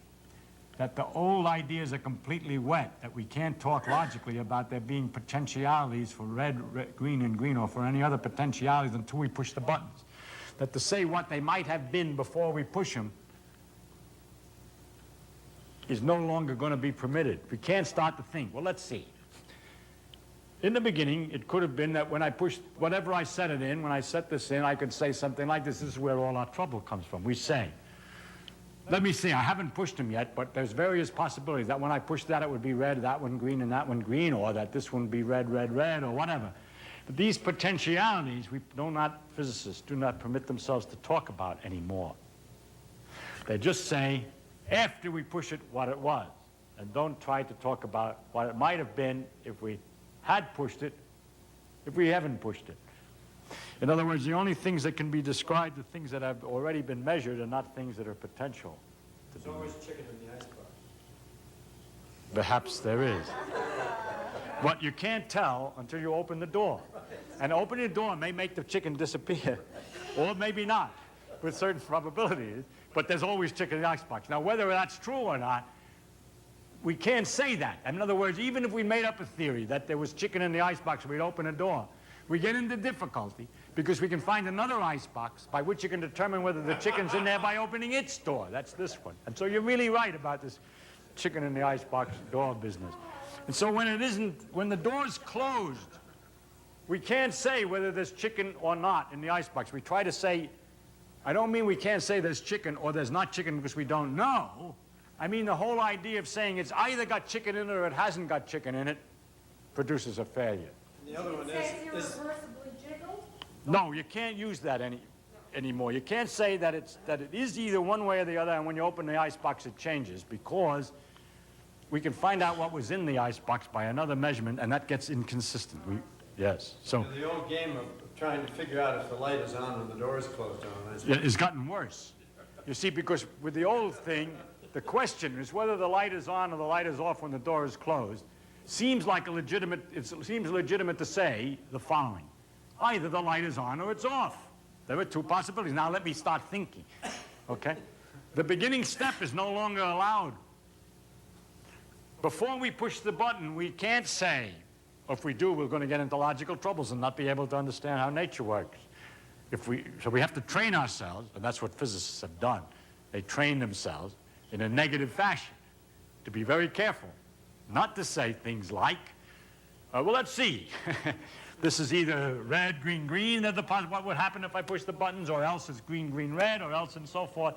that the old ideas are completely wet, that we can't talk logically about there being potentialities for red, green, and green, or for any other potentialities until we push the buttons. That to say what they might have been before we push them is no longer going to be permitted. We can't start to think, well, let's see. In the beginning, it could have been that when I pushed whatever I set it in, when I set this in, I could say something like this. This is where all our trouble comes from. We say, let me see, I haven't pushed them yet, but there's various possibilities that when I push that, it would be red, that one green, and that one green, or that this one would be red, red, red, or whatever. But these potentialities, physicists do not permit themselves to talk about anymore. They just say, after we push it, what it was, and don't try to talk about what it might have been if we had pushed it, if we haven't pushed it. In other words, the only things that can be described are things that have already been measured and not things that are potential. There's always chicken in the icebox. Perhaps there is. But you can't tell until you open the door. And opening the door may make the chicken disappear, or maybe not, with certain probabilities. But there's always chicken in the icebox. Now, whether that's true or not, we can't say that. In other words, even if we made up a theory that there was chicken in the icebox, we'd open a door. We get into difficulty because we can find another icebox by which you can determine whether the chicken's in there by opening its door. That's this one. And so you're really right about this chicken in the icebox door business. And so when the door's closed, we can't say whether there's chicken or not in the icebox. We try to say, I don't mean we can't say there's chicken or there's not chicken because we don't know. I mean the whole idea of saying it's either got chicken in it or it hasn't got chicken in it produces a failure. And the other one It says is irreversibly jiggled? No, you can't use that anymore. You can't say that it is either one way or the other, and when you open the icebox it changes, because we can find out what was in the icebox by another measurement, and that gets inconsistent. Yes. So The old game of trying to figure out if the light is on when the door is closed on. it's gotten worse. You see, because with the old thing, the question is whether the light is on or the light is off when the door is closed. It seems legitimate to say the following. Either the light is on or it's off. There are 2 possibilities. Now let me start thinking, okay? The beginning step is no longer allowed. Before we push the button, we can't say, if we do, we're going to get into logical troubles and not be able to understand how nature works. So we have to train ourselves, and that's what physicists have done. They train themselves in a negative fashion to be very careful, not to say things like, well, let's see. This is either red, green, green, what would happen if I push the buttons, or else it's green, green, red, or else and so forth.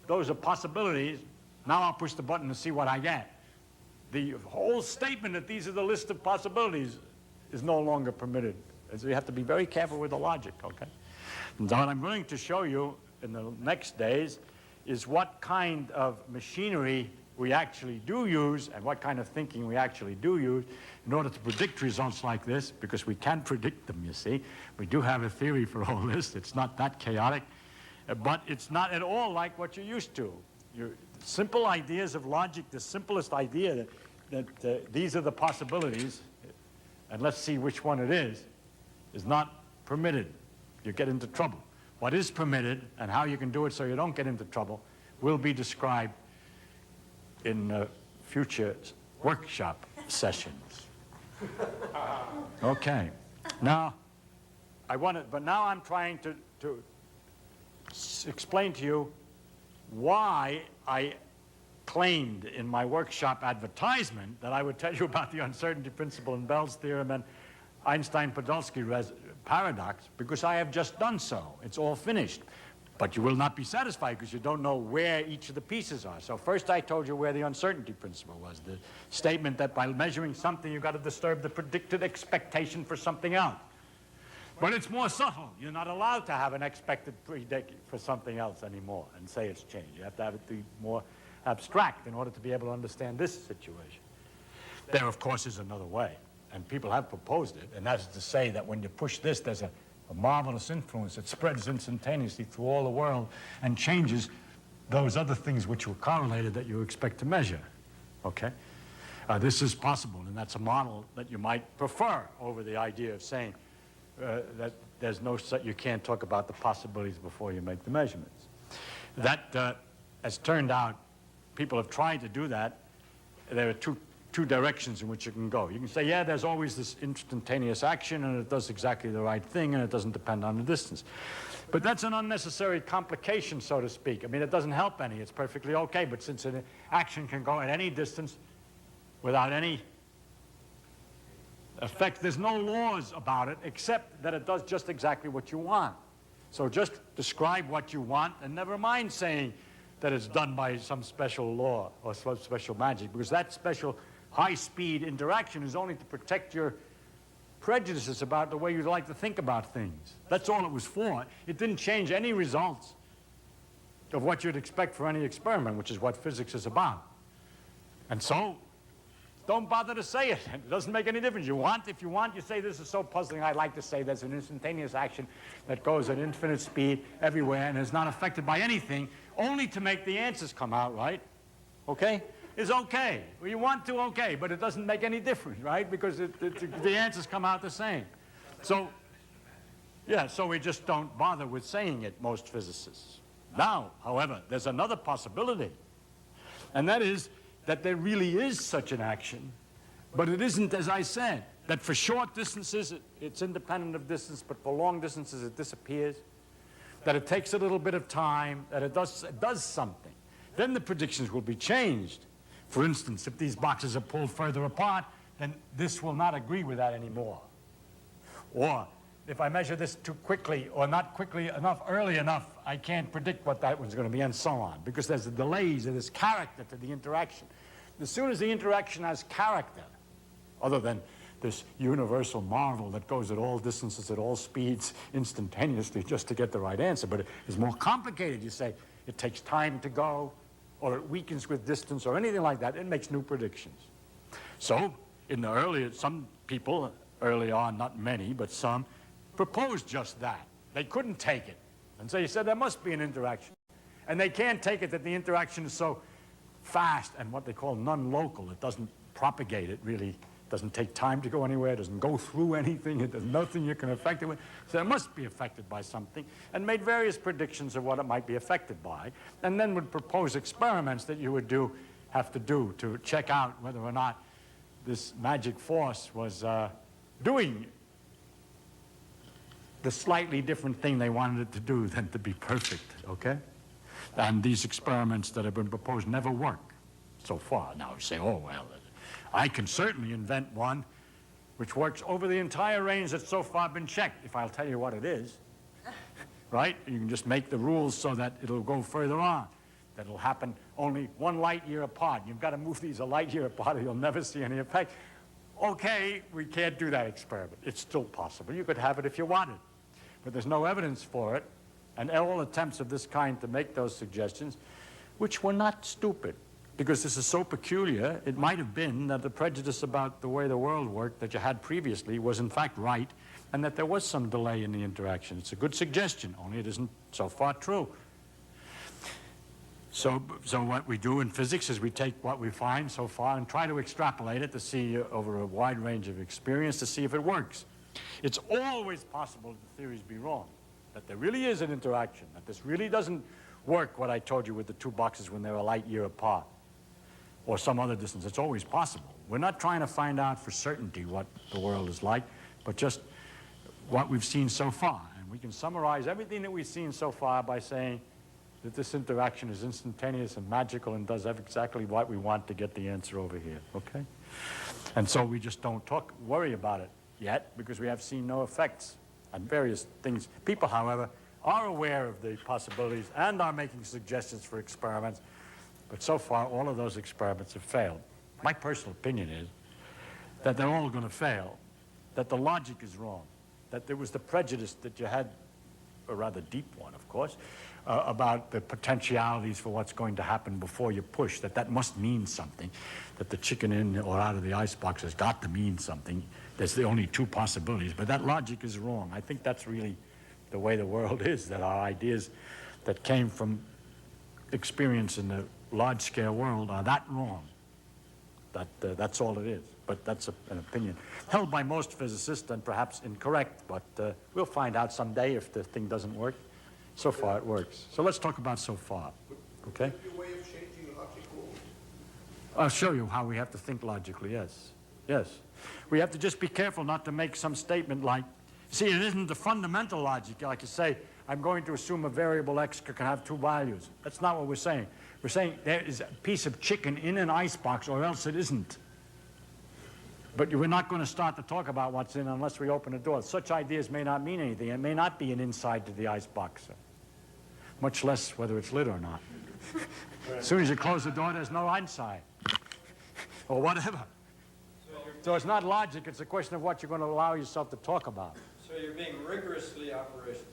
Those are possibilities. Now I'll push the button to see what I get. The whole statement that these are the list of possibilities is no longer permitted. So you have to be very careful with the logic, okay? And what I'm going to show you in the next days is what kind of machinery we actually do use and what kind of thinking we actually do use in order to predict results like this, because we can predict them, you see. We do have a theory for all this. It's not that chaotic, but it's not at all like what you're used to. Simple ideas of logic, the simplest idea that these are the possibilities, and let's see which one it is not permitted. You get into trouble. What is permitted and how you can do it so you don't get into trouble will be described in future workshop sessions. Okay. Now, but now I'm trying to explain to you why I claimed in my workshop advertisement that I would tell you about the uncertainty principle and Bell's theorem and Einstein-Podolsky paradox, because I have just done so. It's all finished. But you will not be satisfied because you don't know where each of the pieces are. So first I told you where the uncertainty principle was, the statement that by measuring something you've got to disturb the predicted expectation for something else. But it's more subtle. You're not allowed to have an expected predict for something else anymore and say it's changed. You have to have it be more abstract in order to be able to understand this situation. There, of course, is another way, and people have proposed it, and that is to say that when you push this, there's a marvelous influence that spreads instantaneously through all the world and changes those other things which were correlated that you expect to measure, okay? This is possible, and that's a model that you might prefer over the idea of saying that there's no such, you can't talk about the possibilities before you make the measurements. That has turned out, people have tried to do that. There are two directions in which you can go. You can say, yeah, there's always this instantaneous action and it does exactly the right thing and it doesn't depend on the distance. But that's an unnecessary complication, so to speak. I mean, it doesn't help any. It's perfectly okay, but since an action can go at any distance without any effect, there's no laws about it except that it does just exactly what you want. So just describe what you want and never mind saying that it's done by some special law or some special magic, because that special high-speed interaction is only to protect your prejudices about the way you'd like to think about things. That's all it was for. It didn't change any results of what you'd expect for any experiment, which is what physics is about. And so, don't bother to say it. It doesn't make any difference. If you want, you say, this is so puzzling, I'd like to say there's an instantaneous action that goes at infinite speed everywhere and is not affected by anything, only to make the answers come out right, okay? Is okay. Well, you want to, okay, but it doesn't make any difference, right? Because the answers come out the same. So, yeah, so we just don't bother with saying it, most physicists. Now, however, there's another possibility, and that is that there really is such an action, but it isn't, as I said, that for short distances it's independent of distance, but for long distances it disappears, that it takes a little bit of time, that it does something. Then the predictions will be changed. For instance, if these boxes are pulled further apart, then this will not agree with that anymore. Or if I measure this too quickly or not quickly enough, early enough, I can't predict what that one's going to be, and so on, because there's the delays and there's character to the interaction. As soon as the interaction has character, other than this universal marvel that goes at all distances, at all speeds, instantaneously just to get the right answer, but it's more complicated. You say it takes time to go, or it weakens with distance, or anything like that. It makes new predictions. So, some people, early on, not many, but some, proposed just that. They couldn't take it. And so you said there must be an interaction. And they can't take it that the interaction is so fast and what they call non-local. It doesn't propagate. It really doesn't take time to go anywhere. It doesn't go through anything. There's nothing you can affect it with. So it must be affected by something, and made various predictions of what it might be affected by, and then would propose experiments that you would have to do to check out whether or not this magic force was doing the slightly different thing they wanted it to do than to be perfect, okay? And these experiments that have been proposed never work so far. Now you say, oh, well, I can certainly invent one which works over the entire range that's so far been checked, if I'll tell you what it is, right? You can just make the rules so that it'll go further on, that it'll happen only 1 light year apart. You've got to move these a light year apart or you'll never see any effect. Okay, we can't do that experiment. It's still possible. You could have it if you wanted, but there's no evidence for it. And all attempts of this kind to make those suggestions, which were not stupid, because this is so peculiar, it might have been that the prejudice about the way the world worked that you had previously was in fact right, and that there was some delay in the interaction. It's a good suggestion, only it isn't so far true. So what we do in physics is we take what we find so far and try to extrapolate it to see over a wide range of experience to see if it works. It's always possible that the theories be wrong, that there really is an interaction, that this really doesn't work, what I told you with the 2 boxes when they're a light year apart, or some other distance. It's always possible. We're not trying to find out for certainty what the world is like, but just what we've seen so far. And we can summarize everything that we've seen so far by saying that this interaction is instantaneous and magical and does exactly what we want to get the answer over here, okay? And so we just don't worry about it yet, because we have seen no effects on various things. People, however, are aware of the possibilities and are making suggestions for experiments, but so far all of those experiments have failed. My personal opinion is that they're all going to fail, that the logic is wrong, that there was the prejudice that you had, a rather deep one, of course, about the potentialities for what's going to happen before you push, that must mean something, that the chicken in or out of the icebox has got to mean something. There's the only 2 possibilities, but that logic is wrong. I think that's really the way the world is, that our ideas that came from experience in the large-scale world are that wrong. That's all it is, but that's an opinion held by most physicists and perhaps incorrect, but we'll find out someday if the thing doesn't work. So far it works. So let's talk about so far, okay? Would there be a way of changing logical? I'll show you how we have to think logically, yes. Yes. We have to just be careful not to make some statement like, see, it isn't the fundamental logic, like you say, I'm going to assume a variable x can have 2 values. That's not what we're saying. We're saying there is a piece of chicken in an icebox or else it isn't. But we're not going to start to talk about what's in unless we open the door. Such ideas may not mean anything. It may not be an inside to the icebox, much less whether it's lit or not. As soon as you close the door, there's no inside, or whatever. So it's not logic, it's a question of what you're going to allow yourself to talk about. So you're being rigorously operational.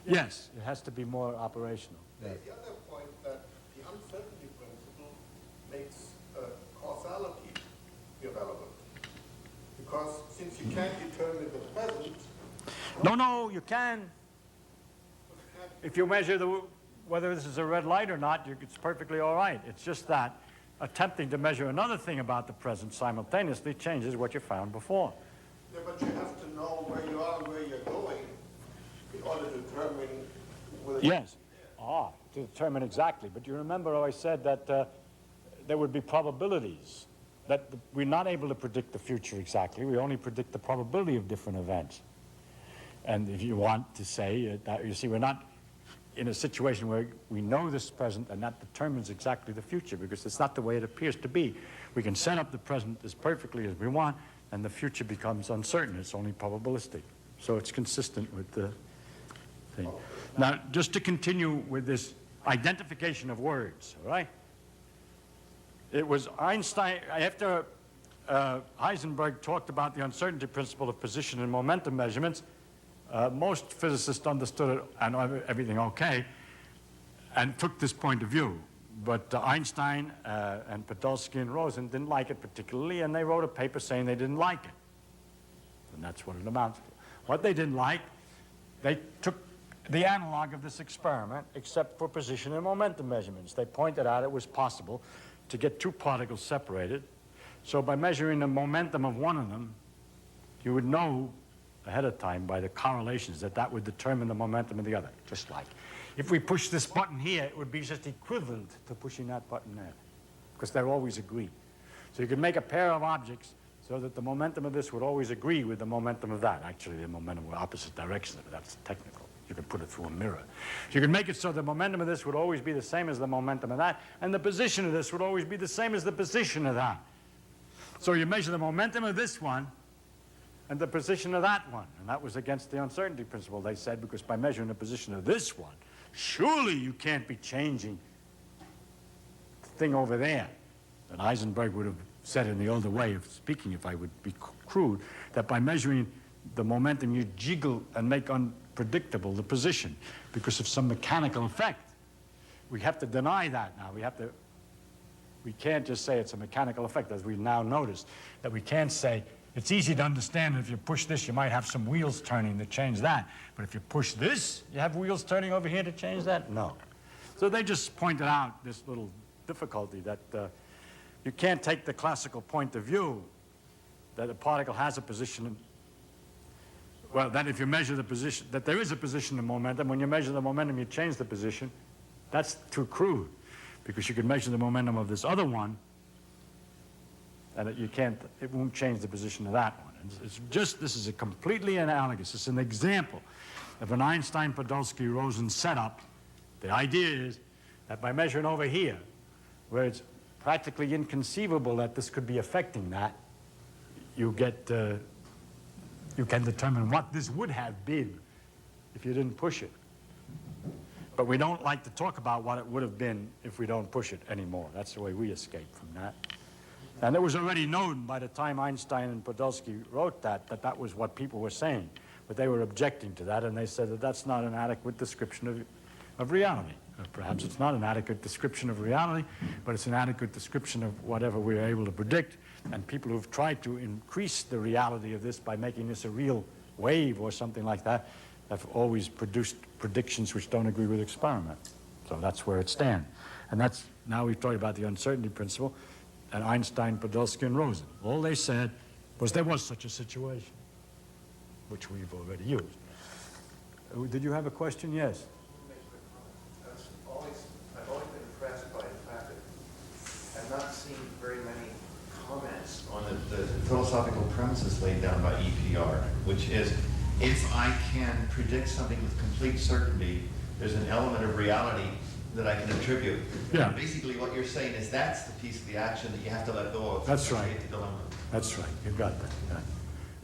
Yes, it has to be more operational. There's the other point that the uncertainty principle makes causality irrelevant. Because since you can't determine the present... No, you can. If you measure whether this is a red light or not, it's perfectly all right. It's just that attempting to measure another thing about the present simultaneously changes what you found before. Yeah, but you have to know where you are and where you're going in order to determine whether... Yes. To determine exactly. But you remember I said that there would be probabilities, that we're not able to predict the future exactly. We only predict the probability of different events. And if you want to say that, you see, we're not in a situation where we know this present and that determines exactly the future, because it's not the way it appears to be. We can set up the present as perfectly as we want, and the future becomes uncertain. It's only probabilistic. So it's consistent with the thing. Now, just to continue with this identification of words, all right? It was Einstein, after Heisenberg talked about the uncertainty principle of position and momentum measurements, most physicists understood it and everything okay, and took this point of view. But Einstein and Podolsky and Rosen didn't like it particularly, and they wrote a paper saying they didn't like it. And that's what it amounts to. What they didn't like, they took the analog of this experiment, except for position and momentum measurements. They pointed out it was possible to get 2 particles separated. So by measuring the momentum of one of them, you would know ahead of time by the correlations that would determine the momentum of the other. Just like if we push this button here, it would be just equivalent to pushing that button there, because they always agree. So you could make a pair of objects so that the momentum of this would always agree with the momentum of that. Actually, the momentum were opposite directions, but that's technical. You could put it through a mirror. So you could make it so the momentum of this would always be the same as the momentum of that, and the position of this would always be the same as the position of that. So you measure the momentum of this one, and the position of that one. And that was against the uncertainty principle, they said, because by measuring the position of this one, surely you can't be changing the thing over there. And Heisenberg would have said in the older way of speaking, if I would be crude, that by measuring the momentum, you jiggle and make unpredictable the position because of some mechanical effect. We have to deny that now. We can't just say it's a mechanical effect, as we've now noticed, that we can't say, it's easy to understand if you push this, you might have some wheels turning to change that. But if you push this, you have wheels turning over here to change that? No. So they just pointed out this little difficulty that you can't take the classical point of view that a particle has a position, well, that if you measure the position, that there is a position of momentum, when you measure the momentum, you change the position. That's too crude, because you could measure the momentum of this other one, and it won't change the position of that one. It's just, this is a completely analogous. It's an example of an Einstein-Podolsky-Rosen setup. The idea is that by measuring over here, where it's practically inconceivable that this could be affecting that, you can determine what this would have been if you didn't push it. But we don't like to talk about what it would have been if we don't push it anymore. That's the way we escape from that. And it was already known by the time Einstein and Podolsky wrote that was what people were saying. But they were objecting to that, and they said that that's not an adequate description of reality. Or perhaps it's not an adequate description of reality, but it's an adequate description of whatever we're able to predict. And people who've tried to increase the reality of this by making this a real wave or something like that have always produced predictions which don't agree with experiment. So that's where it stands. And that's, now we've talked about the uncertainty principle, and Einstein, Podolsky, and Rosen. All they said was there was such a situation, which we've already used. Did you have a question? Yes. I've always been impressed by the fact that I've not seen very many comments on the philosophical premises laid down by EPR, which is, if I can predict something with complete certainty, there's an element of reality that I can attribute. Yeah. And basically what you're saying is that's the piece of the action that you have to let go of. That's to right. create the dilemma. That's right. You've got that.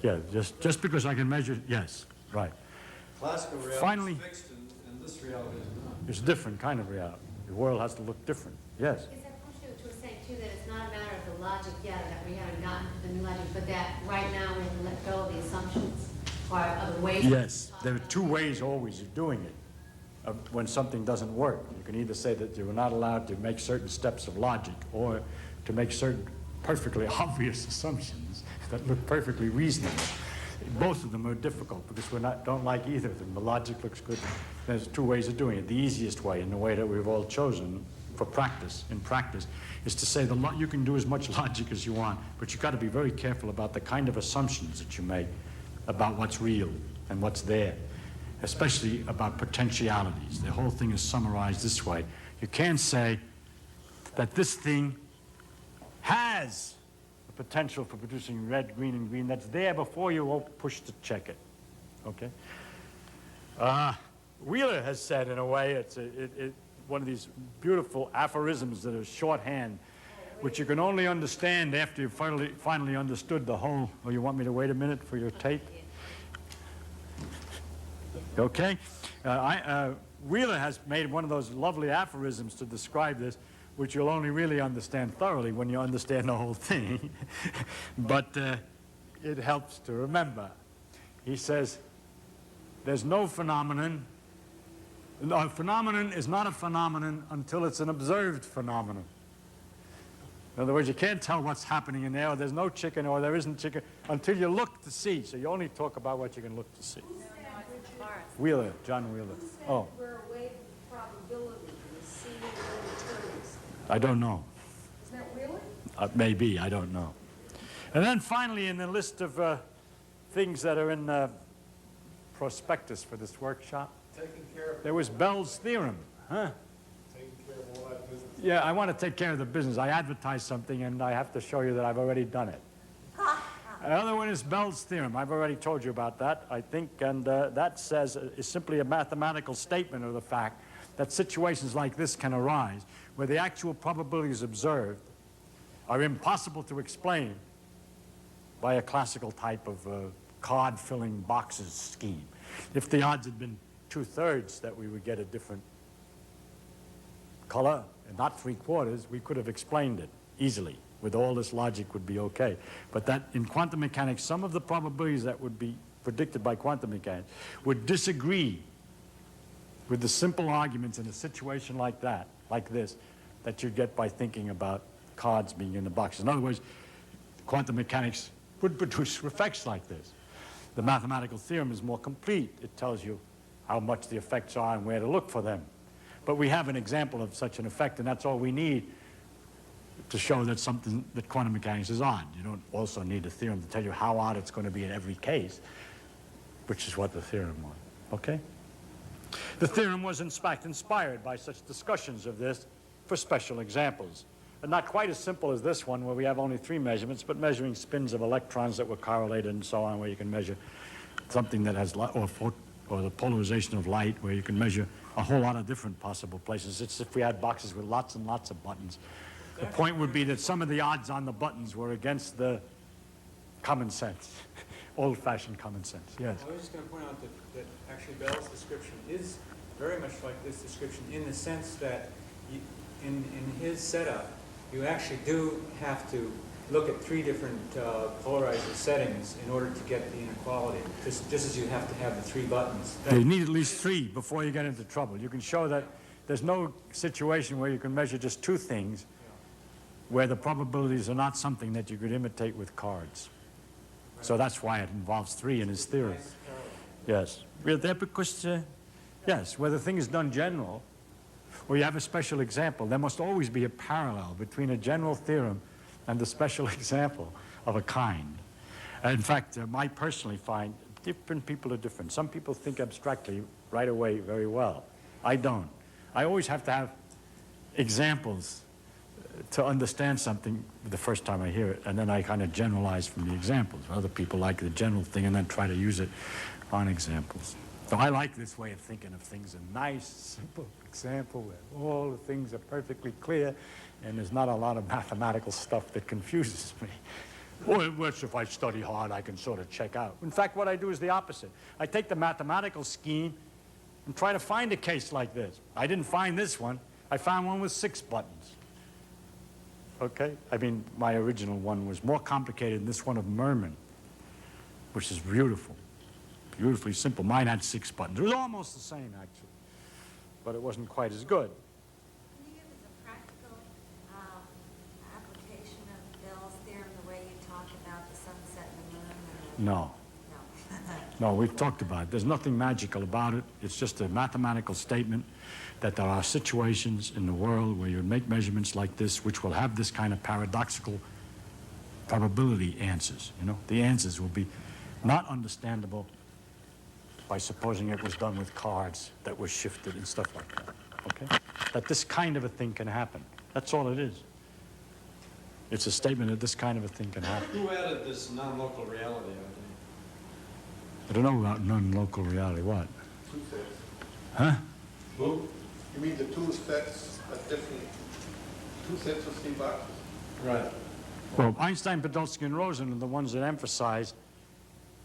Yeah, just because I can measure, yes, right. Classical reality Finally- is fixed and this reality is not. It's a different kind of reality. The world has to look different. Yes. Is that partially what you were saying too, that it's not a matter of the logic yet, that we haven't gotten to the new logic, but that right now we have to let go of the assumptions or other ways? Yes, there are two ways always of doing it when something doesn't work. You can either say that you're not allowed to make certain steps of logic or to make certain perfectly obvious assumptions that look perfectly reasonable. Both of them are difficult because we don't like either of them. The logic looks good. There's two ways of doing it. The easiest way, and the way that we've all chosen for practice, is to say you can do as much logic as you want, but you've got to be very careful about the kind of assumptions that you make about what's real and what's there, especially about potentialities. The whole thing is summarized this way. You can't say that this thing has the potential for producing red, green, and green. That's there before you push to check it. Okay? Wheeler has said, in a way, it's one of these beautiful aphorisms that are shorthand, which you can only understand after you've finally understood the whole. Oh, you want me to wait a minute for your tape? Okay? Wheeler has made one of those lovely aphorisms to describe this, which you'll only really understand thoroughly when you understand the whole thing. But it helps to remember. He says, there's no phenomenon. A phenomenon is not a phenomenon until it's an observed phenomenon. In other words, you can't tell what's happening in there, or there's no chicken, or there isn't chicken, until you look to see. So you only talk about what you can look to see. Wheeler, John Wheeler. Oh. We're away from probability, we see no returns. I don't know. Is that really? Maybe, I don't know. And then finally, in the list of things that are in the prospectus for this workshop, there was Bell's theorem. Huh? Taking care of all that business. Yeah, I want to take care of the business. I advertise something, and I have to show you that I've already done it. The other one is Bell's theorem. I've already told you about that, I think, and that says is simply a mathematical statement of the fact that situations like this can arise, where the actual probabilities observed are impossible to explain by a classical type of card-filling boxes scheme. If the odds had been 2/3 that we would get a different color and not 3/4, we could have explained it easily. With all this logic would be okay. But that in quantum mechanics, some of the probabilities that would be predicted by quantum mechanics would disagree with the simple arguments in a situation like that, like this, that you get by thinking about cards being in the boxes. In other words, quantum mechanics would produce effects like this. The mathematical theorem is more complete. It tells you how much the effects are and where to look for them. But we have an example of such an effect, and that's all we need to show that something, that quantum mechanics is odd. You don't also need a theorem to tell you how odd it's going to be in every case, which is what the theorem was. Okay? The theorem was in fact inspired by such discussions of this for special examples. And not quite as simple as this one, where we have only 3 measurements, but measuring spins of electrons that were correlated and so on, where you can measure something that has light, or the polarization of light, where you can measure a whole lot of different possible places. It's if we had boxes with lots and lots of buttons. The point would be that some of the odds on the buttons were against the common sense, old-fashioned common sense. Yes? I was just going to point out that actually Bell's description is very much like this description in the sense that in his setup, you actually do have to look at 3 different polarizer settings in order to get the inequality, just as you have to have the 3 buttons. You need at least 3 before you get into trouble. You can show that there's no situation where you can measure just 2 things where the probabilities are not something that you could imitate with cards. Right. So that's why it involves 3 in his theory. Nice. Yes. We're there because, yes, where the thing is done general, or you have a special example, there must always be a parallel between a general theorem and a special example of a kind. In fact, I personally find different people are different. Some people think abstractly right away very well. I don't. I always have to have examples to understand something the first time I hear it, and then I kind of generalize from the examples. Other people like the general thing and then try to use it on examples. So I like this way of thinking of things, a nice, simple example where all the things are perfectly clear and there's not a lot of mathematical stuff that confuses me. Which if I study hard, I can sort of check out. In fact, what I do is the opposite. I take the mathematical scheme and try to find a case like this. I didn't find this one. I found one with 6 buttons. Okay? I mean, my original one was more complicated than this one of Merman, which is beautiful. Beautifully simple. Mine had 6 buttons. It was almost the same, actually, but it wasn't quite as good. Can you give us a practical application of Bell's theorem, the way you talk about the sunset and the moon? No. No, we've talked about it. There's nothing magical about it. It's just a mathematical statement that there are situations in the world where you make measurements like this which will have this kind of paradoxical probability answers. You know, the answers will be not understandable by supposing it was done with cards that were shifted and stuff like that. Okay? That this kind of a thing can happen. That's all it is. It's a statement that this kind of a thing can happen. Who added this non-local reality idea? I don't know about non-local reality. What? 2 sets. Huh? Who? You mean the 2 sets of different, 2 sets of 3 boxes? Right. Well, Einstein, Podolsky, and Rosen are the ones that emphasized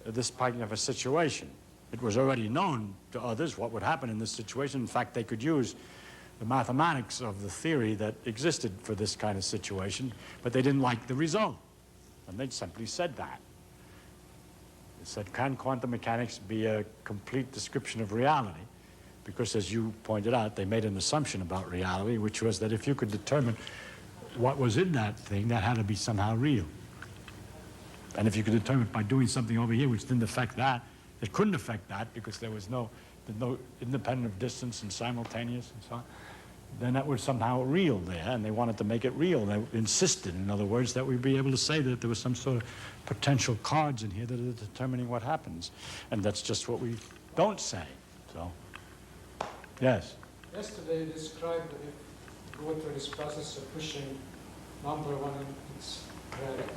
this kind of a situation. It was already known to others what would happen in this situation. In fact, they could use the mathematics of the theory that existed for this kind of situation, but they didn't like the result. And they simply said that. They said, can quantum mechanics be a complete description of reality? Because, as you pointed out, they made an assumption about reality, which was that if you could determine what was in that thing, that had to be somehow real. And if you could determine it by doing something over here which didn't affect that, it couldn't affect that because there was no independent of distance and simultaneous and so on, then that was somehow real there, and they wanted to make it real. They insisted, in other words, that we'd be able to say that there was some sort of potential cards in here that are determining what happens. And that's just what we don't say. So, yes? Yesterday you described that if you go through this process of pushing number 1 and it's red,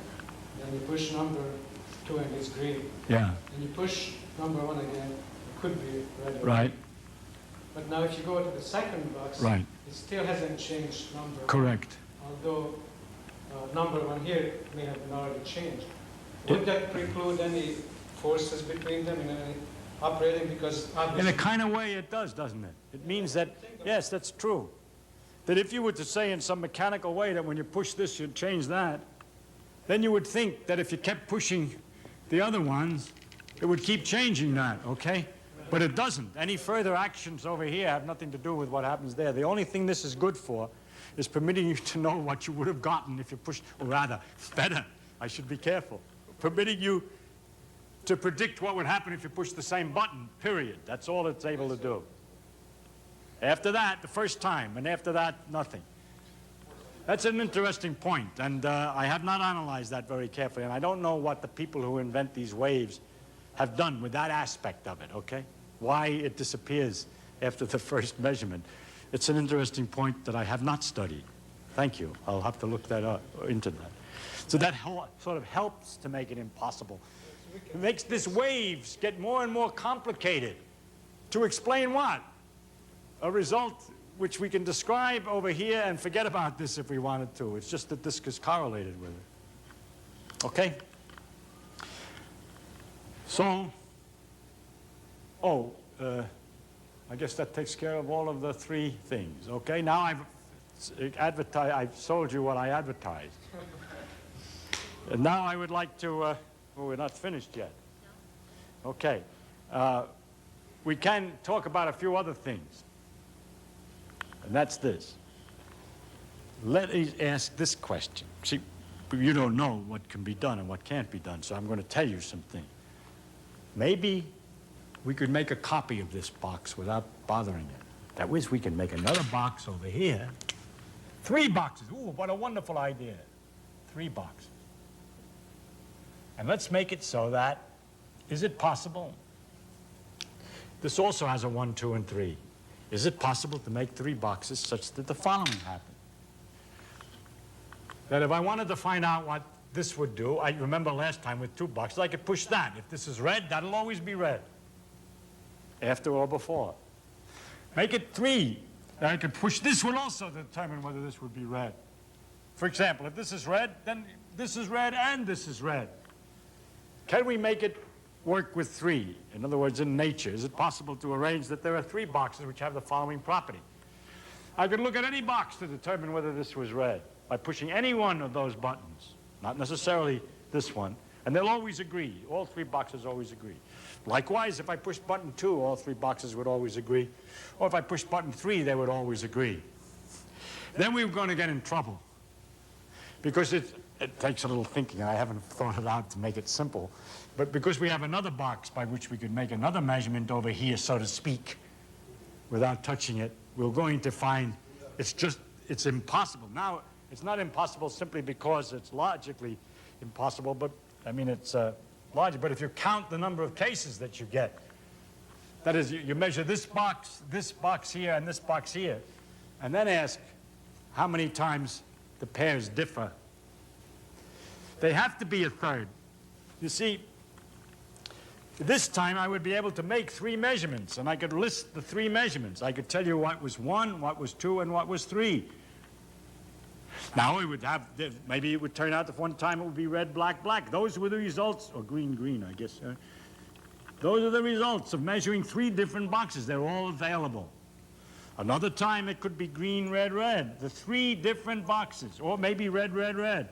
then you push number 2 and it's green. Yeah. And you push number 1 again, it could be red. Right. But now if you go to the second box, Right. it still hasn't changed number 1. Correct. Although number 1 here may have been already changed. Would that preclude any forces between them in operating, because In obviously... a kind of way it does, doesn't it? It means that, yes, that's true. That if you were to say in some mechanical way that when you push this, you'd change that, then you would think that if you kept pushing the other ones, it would keep changing that, okay? But it doesn't. Any further actions over here have nothing to do with what happens there. The only thing this is good for is permitting you to know what you would have gotten if you pushed, or rather, better, I should be careful, permitting you to predict what would happen if you pushed the same button, period. That's all it's able to do. After that, the first time, and after that, nothing. That's an interesting point, and I have not analyzed that very carefully, and I don't know what the people who invent these waves have done with that aspect of it, okay? Why it disappears after the first measurement. It's an interesting point that I have not studied. Thank you. I'll have to look that up, into that. So that sort of helps to make it impossible. It makes these waves get more and more complicated to explain what? A result which we can describe over here and forget about this if we wanted to. It's just that this is correlated with it. Okay? So, I guess that takes care of all of the three things. Okay, now I've sold you what I advertised. And now I would like to, well, we're not finished yet. Okay, we can talk about a few other things. And that's this. Let me ask this question. See, you don't know what can be done and what can't be done, so I'm going to tell you something. Maybe we could make a copy of this box without bothering it. That is, we can make another box over here. 3 boxes. Ooh, what a wonderful idea. 3 boxes. And let's make it so that, is it possible? This also has a 1, 2, and 3. Is it possible to make 3 boxes such that the following happen? That if I wanted to find out what this would do, I remember last time with 2 boxes, I could push that. If this is red, that'll always be red. After or before. Make it 3. Then I could push this one also to determine whether this would be red. For example, if this is red, then this is red and this is red. Can we make it work with 3? In other words, in nature, is it possible to arrange that there are 3 boxes which have the following property? I could look at any box to determine whether this was red by pushing any one of those buttons, not necessarily this one, and they'll always agree. All 3 boxes always agree. Likewise, if I push button 2, all 3 boxes would always agree. Or if I push button 3, they would always agree. Then we were going to get in trouble. Because it takes a little thinking. I haven't thought it out to make it simple. But because we have another box by which we could make another measurement over here, so to speak, without touching it, we're going to find it's impossible. Now, it's not impossible simply because it's logically impossible, but, I mean, it's logic. But if you count the number of cases that you get, that is, you measure this box here, and this box here, and then ask how many times the pairs differ. They have to be a third. You see, this time I would be able to make 3 measurements, and I could list the 3 measurements. I could tell you what was 1, what was 2, and what was 3. Now, maybe it would turn out that one time it would be red, black, black. Those were the results, or green, green, I guess. Those are the results of measuring 3 different boxes. They're all available. Another time it could be green, red, red. The 3 different boxes, or maybe red, red, red.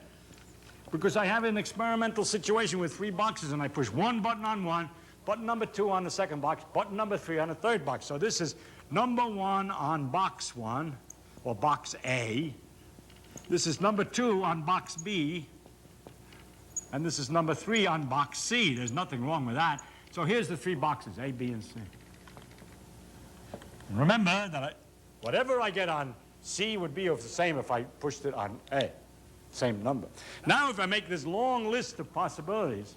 Because I have an experimental situation with 3 boxes, and I push 1 button on one, button number 2 on the second box, button number 3 on the third box. So this is number 1 on box 1, or box A. This is number 2 on box B, and this is number 3 on box C. There's nothing wrong with that. So here's the 3 boxes, A, B, and C. And remember that whatever I get on C would be the same if I pushed it on A, same number. Now if I make this long list of possibilities,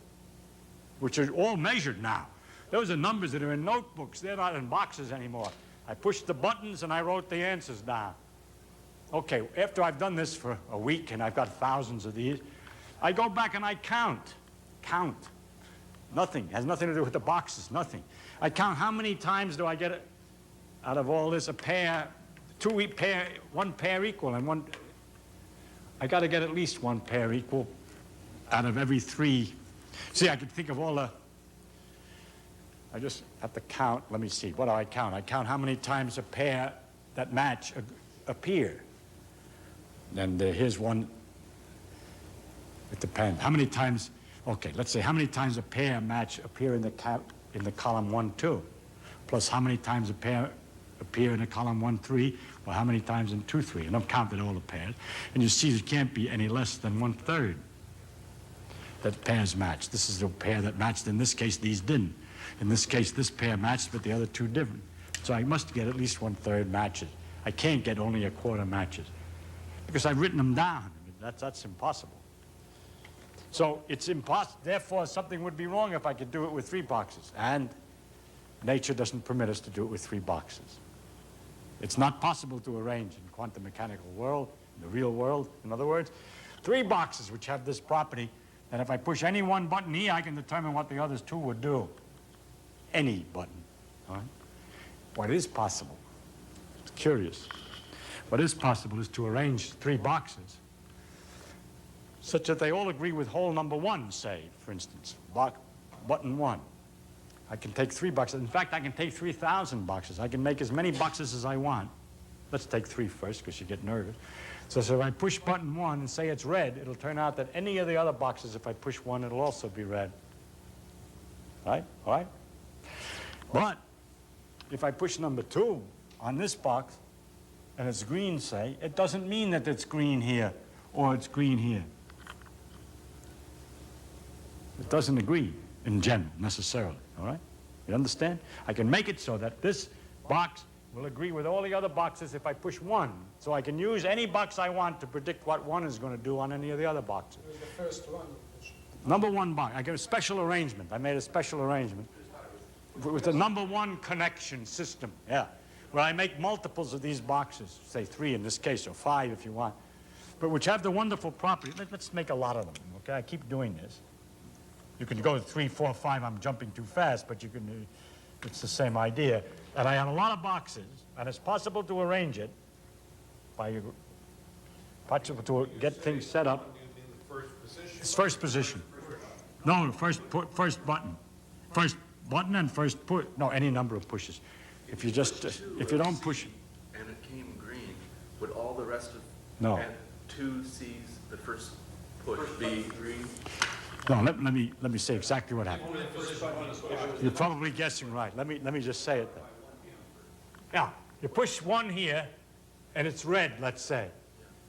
which are all measured now, those are numbers that are in notebooks. They're not in boxes anymore. I pushed the buttons and I wrote the answers down. Okay, after I've done this for a week and I've got thousands of these, I go back and I count. Nothing. It has nothing to do with the boxes, nothing. I count how many times do I get out of all this a pair, 1 pair equal, and one. I got to get at least 1 pair equal out of every 3. See, I could think of all the I just have to count. Let me see. What do I count? I count how many times a pair that match appear. And here's one. It depends. How many times? Okay, let's say how many times a pair match appear in the column 1, 2, plus how many times a pair appear in the column 1, 3, or how many times in 2, 3. And I've counted all the pairs. And you see it can't be any less than 1/3 that pairs match. This is the pair that matched. In this case, these didn't. In this case, this pair matched, but the other two didn't. So I must get at least 1/3 matches. I can't get only 1/4 matches because I've written them down. I mean, that's impossible. So it's impossible. Therefore, something would be wrong if I could do it with 3 boxes. And nature doesn't permit us to do it with 3 boxes. It's not possible to arrange in quantum mechanical world, in the real world, in other words, 3 boxes which have this property. And if I push any one button here, I can determine what the others 2 would do. Any button. All right? What is possible, it's curious, what is possible is to arrange 3 boxes such that they all agree with hole number 1, say, for instance, button 1. I can take 3 boxes. In fact, I can take 3,000 boxes. I can make as many boxes as I want. Let's take 3 first because you get nervous. So if I push button 1 and say it's red, it'll turn out that any of the other boxes, if I push 1, it'll also be red. Right? All right? But if I push number 2 on this box and it's green, say, it doesn't mean that it's green here or it's green here. It doesn't agree in general, necessarily, all right? You understand? I can make it so that this box will agree with all the other boxes if I push 1. So I can use any box I want to predict what 1 is going to do on any of the other boxes. It was the first one. Number 1 box. I get a special arrangement. I made a special arrangement with the number 1 connection system, yeah, where I make multiples of these boxes, say 3 in this case, or 5 if you want, but which have the wonderful property. Let's make a lot of them, okay? I keep doing this. You can go to 3, 4, 5. I'm jumping too fast, but you can. It's the same idea. And I have a lot of boxes, and it's possible to arrange it by possible to get things set up. It's first position. No, first button. First button and first push. No, any number of pushes. If you just if you don't push. And it came green, would all the rest of No. and 2 C's the first push be green? No, let me say exactly what happened. You're probably guessing right. Let me just say it then. Yeah, you push 1 here, and it's red, let's say.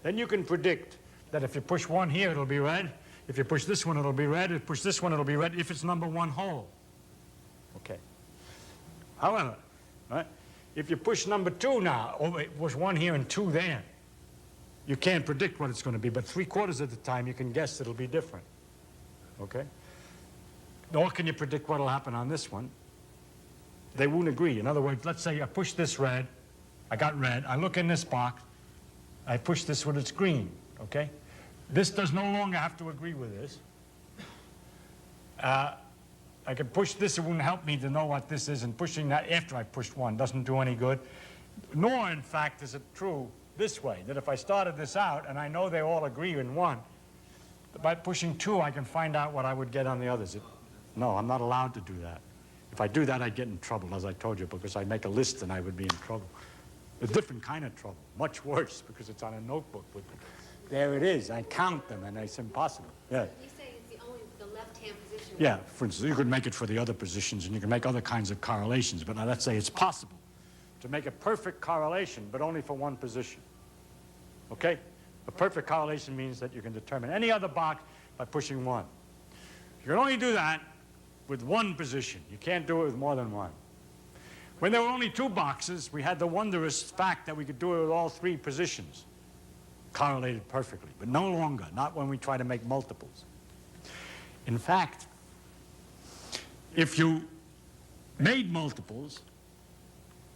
Then you can predict that if you push 1 here, it'll be red. If you push this one, it'll be red. If you push this one, it'll be red if it's number 1 hole. Okay. However, right, if you push number 2 now, push 1 here and 2 there, you can't predict what it's going to be, but 3/4 of the time you can guess it'll be different. Okay? Nor can you predict what will happen on this one. They won't agree. In other words, let's say I push this red, I got red, I look in this box, I push this one, it's green, okay? This does no longer have to agree with this. I can push this, it wouldn't help me to know what this is, and pushing that after I pushed 1 doesn't do any good. Nor, in fact, is it true this way, that if I started this out and I know they all agree in 1, by pushing 2, I can find out what I would get on the others. No, I'm not allowed to do that. If I do that, I'd get in trouble, as I told you, because I'd make a list and I would be in trouble. A different kind of trouble, much worse, because it's on a notebook. But there it is. I count them, and it's impossible. Yeah. You say it's only the left-hand position. Yeah, for instance, you could make it for the other positions, and you can make other kinds of correlations. But now let's say it's possible to make a perfect correlation, but only for 1 position. Okay? A perfect correlation means that you can determine any other box by pushing 1. You can only do that with 1 position. You can't do it with more than 1. When there were only 2 boxes, we had the wondrous fact that we could do it with all 3 positions, correlated perfectly, but no longer, not when we try to make multiples. In fact, if you made multiples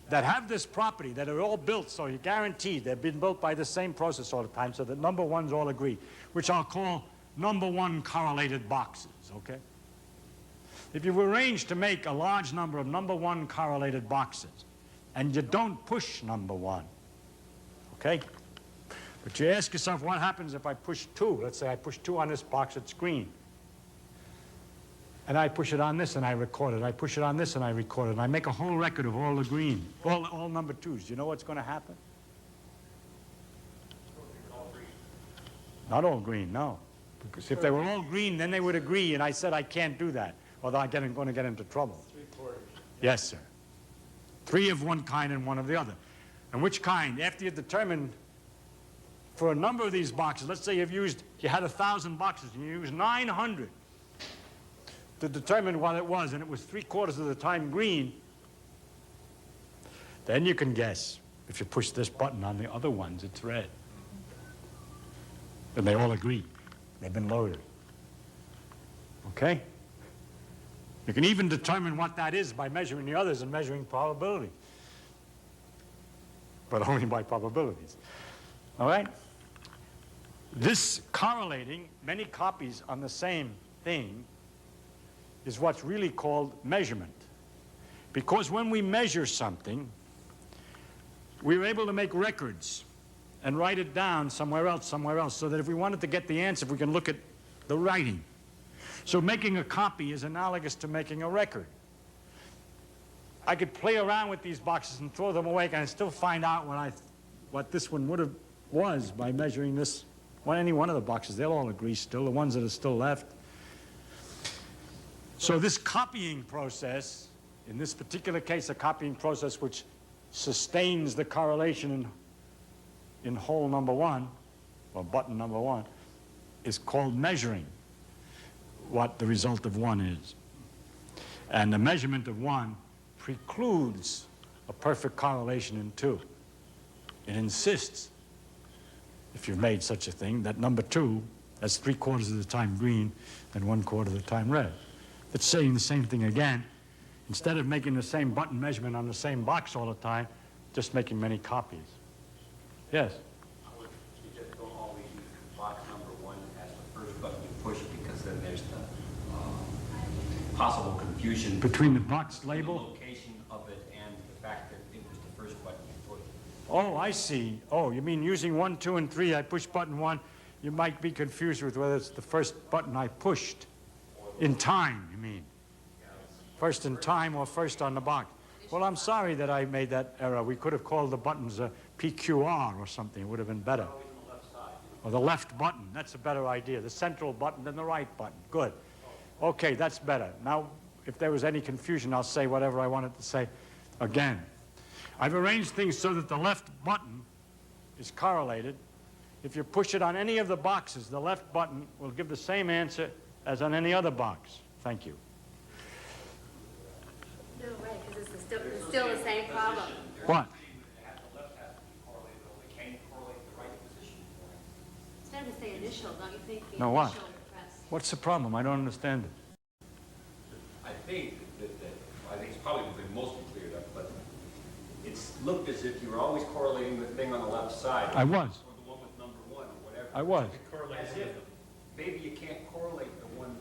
that have this property, that are all built, so you're guaranteed they've been built by the same process all the time, so that number 1s all agree, which I'll call number 1 correlated boxes, okay? If you've arranged to make a large number of number 1 correlated boxes, and you don't push number 1, okay? But you ask yourself, what happens if I push 2? Let's say I push 2 on this box, it's green. And I push it on this and I record it. I push it on this and I record it. And I make a whole record of all the green, all number twos. You know what's going to happen? Not all green, no. Because if they were all green, then they would agree, and I said I can't do that, or I'm going to get into trouble. 3/4. Yes, sir. 3 of one kind and 1 of the other. And which kind? After you determine for a number of these boxes, let's say you had 1,000 boxes and you used 900 to determine what it was, and it was 3/4 of the time green, then you can guess. If you push this button on the other ones, it's red. And they all agree. They've been loaded. Okay? You can even determine what that is by measuring the others and measuring probability. But only by probabilities. All right? This correlating many copies on the same thing is what's really called measurement. Because when we measure something, we were able to make records and write it down somewhere else, so that if we wanted to get the answer, we can look at the writing. So making a copy is analogous to making a record. I could play around with these boxes and throw them away, and I still find out what this one was by measuring this, any one of the boxes. They'll all agree still, the ones that are still left. So this copying process, in this particular case, a copying process which sustains the correlation in hole number 1, or button number 1, is called measuring what the result of 1 is. And the measurement of 1 precludes a perfect correlation in 2. It insists, if you've made such a thing, that number 2, that's 3/4 of the time green and 1/4 of the time red. It's saying the same thing again. Instead of making the same button measurement on the same box all the time, just making many copies. Yes? I would suggest don't always use box number 1 as the first button you push, because then there's the possible confusion Between the box between label? the location of it and the fact that it was the first button you pushed. Oh, I see. Oh, you mean using 1, 2, and 3, I push button 1, you might be confused with whether it's the first button I pushed. In time, you mean? First in time or first on the box. Well, I'm sorry that I made that error. We could have called the buttons a PQR or something. It would have been better. Or the left button. That's a better idea. The central button and the right button. Good. Okay, that's better. Now, if there was any confusion, I'll say whatever I wanted to say again. I've arranged things so that the left button is correlated. If you push it on any of the boxes, the left button will give the same answer as on any other box. Thank you. No way, because it's still the same problem. What? The left has to be correlated, or they can't correlate the right position for it. It's better to say initial, don't you think? The No, what? initial press. What's the problem? I don't understand it. I think I think it's probably been mostly cleared up, but it's looked as if you were always correlating the thing on the left side. I was. Or the one with number 1 or whatever. I was. As if maybe you can't correlate the one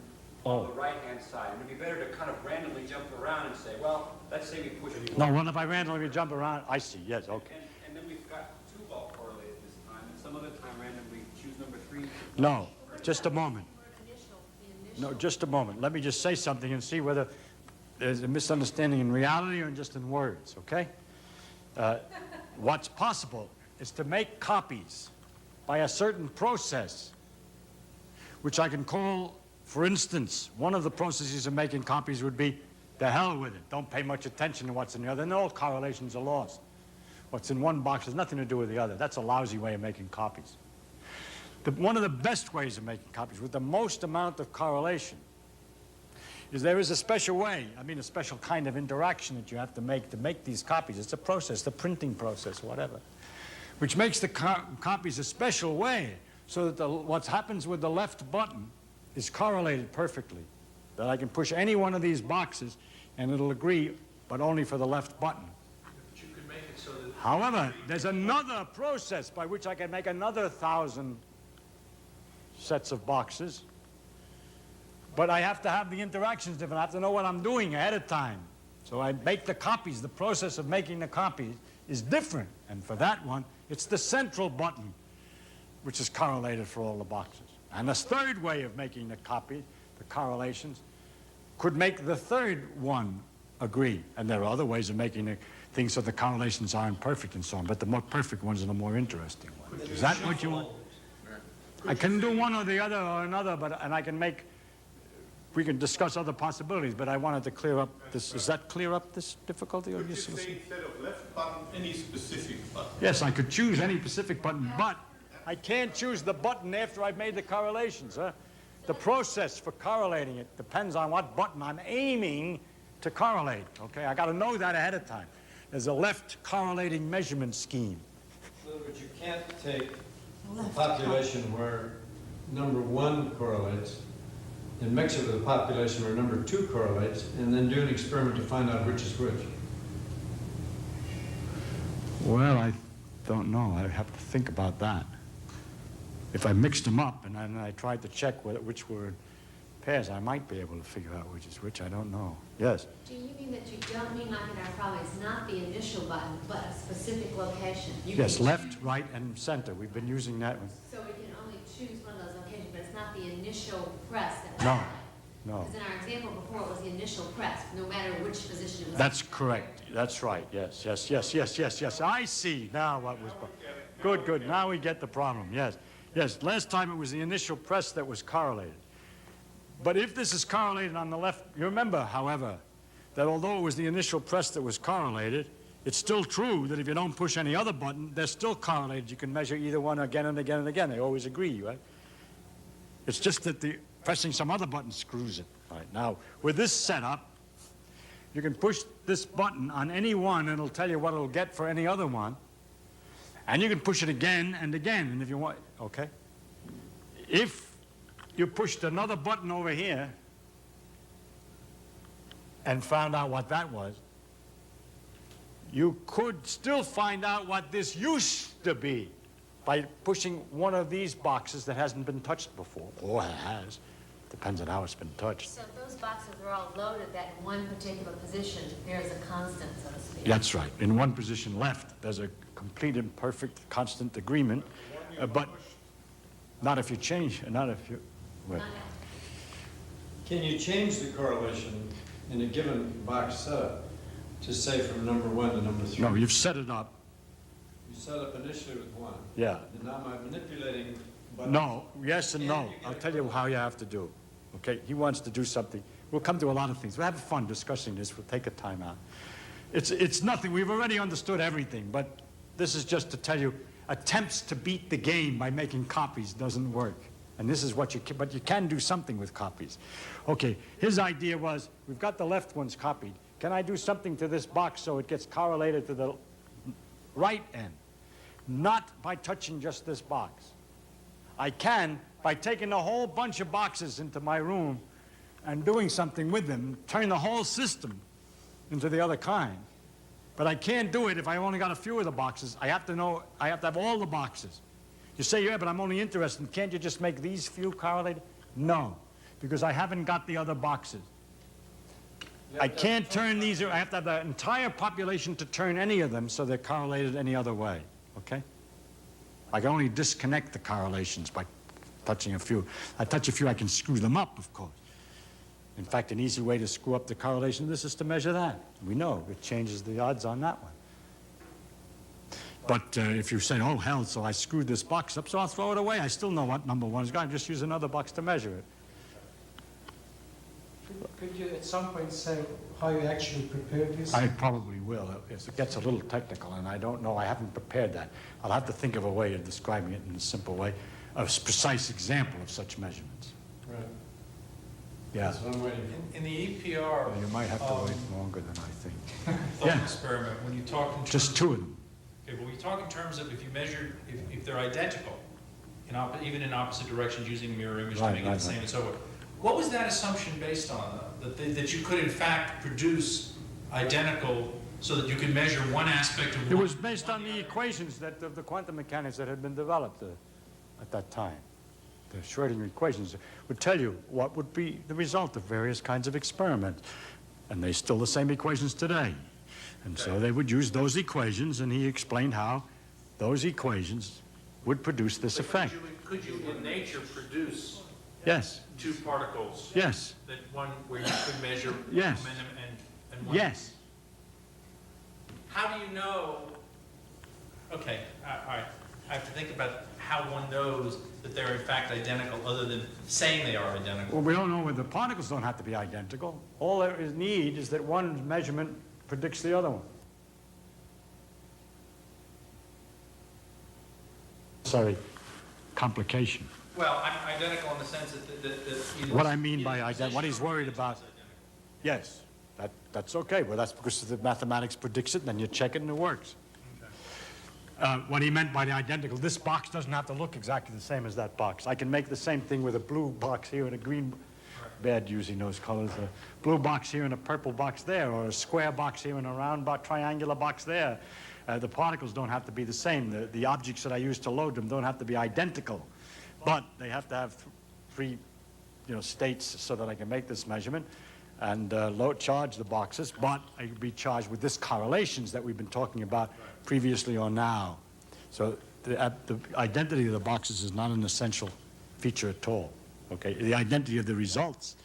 Oh. on the right-hand side. It would be better to kind of randomly jump around and say, well, let's say we push it. No, well, if I randomly jump around, I see. Yes, okay. And then we've got 2 all correlated this time, and some other time randomly choose number 3. No, just a moment. Initial, the initial. No, just a moment. Let me just say something and see whether there's a misunderstanding in reality or just in words, okay? What's possible is to make copies by a certain process, which I can call, for instance, one of the processes of making copies would be, the hell with it. Don't pay much attention to what's in the other, and all correlations are lost. What's in one box has nothing to do with the other. That's a lousy way of making copies. One of the best ways of making copies with the most amount of correlation is there is a special way, a special kind of interaction that you have to make these copies. It's a process, the printing process, whatever, which makes the copies a special way so that what happens with the left button is correlated perfectly. That I can push any one of these boxes and it'll agree, but only for the left button. But you can make it so that... However, there's another process by which I can make another 1,000 sets of boxes, but I have to have the interactions different. I have to know what I'm doing ahead of time. So I make the copies. The process of making the copies is different. And for that one, it's the central button, which is correlated for all the boxes. And the third way of making the copy, the correlations, could make the third one agree. And there are other ways of making things so the correlations aren't perfect and so on, but the more perfect ones are the more interesting ones. Is that what you want? I can do one or the other or another, and I can make, we can discuss other possibilities, but I wanted to clear up this. Does that clear up this difficulty? Could you say instead of left button, any specific button? Yes, I could choose any specific button, but I can't choose the button after I've made the correlations. The process for correlating it depends on what button I'm aiming to correlate, okay? I got to know that ahead of time. There's a left correlating measurement scheme. In other words, you can't take a population where number 1 correlates and mix it with a population where number 2 correlates and then do an experiment to find out which is which. Well, I don't know. I have to think about that. If I mixed them up and then I tried to check which were in pairs, I might be able to figure out which is which. I don't know. Yes? Do you mean that you don't mean, like in our problem, it's not the initial button, but a specific location? Yes, left, right, and center. We've been using that one. So we can only choose one of those locations, but it's not the initial press that we No, like. no. Because in our example before, it was the initial press, no matter which position it was. That's correct. That's right. Yes, yes, yes, yes, yes, yes. I see now what was... Good, good. Now we get the problem. Yes. Yes, last time it was the initial press that was correlated. But if this is correlated on the left, you remember, however, that although it was the initial press that was correlated, it's still true that if you don't push any other button, they're still correlated. You can measure either one again and again and again. They always agree, right? It's just that pressing some other button screws it. All right, now, with this setup, you can push this button on any one, and it'll tell you what it'll get for any other one. And you can push it again and again, and if you want, okay? If you pushed another button over here and found out what that was, you could still find out what this used to be by pushing one of these boxes that hasn't been touched before, or has. Depends on how it's been touched. So those boxes are all loaded that in one particular position, there's a constant, so to speak. That's right. In one position left, there's a complete and perfect constant agreement, but not if you change, not if you... Well, Can you change the correlation in a given box setup to say from number 1 to number 3? no, you've set it up. You set up initially with 1. Yeah. And now I'm manipulating buttons. No, yes and no. I'll tell you how you have to do. Okay, he wants to do something. We'll come to a lot of things. We'll have fun discussing this. We'll take a time out. It's nothing. We've already understood everything, but this is just to tell you, attempts to beat the game by making copies doesn't work. And this is what but you can do something with copies. Okay, his idea was, we've got the left ones copied. Can I do something to this box so it gets correlated to the right end? Not by touching just this box. I can by taking a whole bunch of boxes into my room and doing something with them, turn the whole system into the other kind. But I can't do it if I only got a few of the boxes. I have to have all the boxes. You say, yeah, but I'm only interested. Can't you just make these few correlated? No, because I haven't got the other boxes. I can't turn these, I have to have the entire population to turn any of them so they're correlated any other way, okay? I can only disconnect the correlations by touching a few. I touch a few, I can screw them up, of course. In fact, an easy way to screw up the correlation of this is to measure that. We know it changes the odds on that one. But if you say, oh, hell, so I screwed this box up, so I'll throw it away. I still know what number 1 is going. Just use another box to measure it. Could you at some point say how you actually prepare this? I probably will. It gets a little technical, and I don't know. I haven't prepared that. I'll have to think of a way of describing it in a simple way, a precise example of such measurements. Right. Yeah. That's what I'm waiting for. In the EPR, Well, you might have to wait longer than I think. thought Yeah. experiment, when you talk in terms... Just 2 of them. Okay, but we talk in terms of if you measure, if they're identical, even in opposite directions, using mirror image to Right, make it right, the same right. and so forth. What was that assumption based on, that you could in fact produce identical, so that you could measure one aspect of It one? was based on the equations of the quantum mechanics that had been developed at that time. The Schrödinger equations would tell you what would be the result of various kinds of experiments. And they're still the same equations today. And so they would use those equations, and he explained how those equations would produce this effect. Could you in nature produce Yes. two particles. Yes. That one where you could measure Yes. momentum and one. Yes. How do you know? Okay, all right. I have to think about how one knows that they're in fact identical, other than saying they are identical. Well, we don't know whether the particles don't have to be identical. All there is need is that one measurement predicts the other one. Sorry, complication. Well, I'm identical in the sense that either. What I mean by either identical, what he's position or worried it's about. identical. Yes, that's okay. Well, that's because the mathematics predicts it, and then you check it and it works. What he meant by the identical, this box doesn't have to look exactly the same as that box. I can make the same thing with a blue box here and a green, bad using those colors, a blue box here and a purple box there, or a square box here and a round triangular box there. The particles don't have to be the same. The objects that I use to load them don't have to be identical, but they have to have three states so that I can make this measurement and charge the boxes, but I can be charged with this correlations that we've been talking about previously or now. So the identity of the boxes is not an essential feature at all. Okay, the identity of the results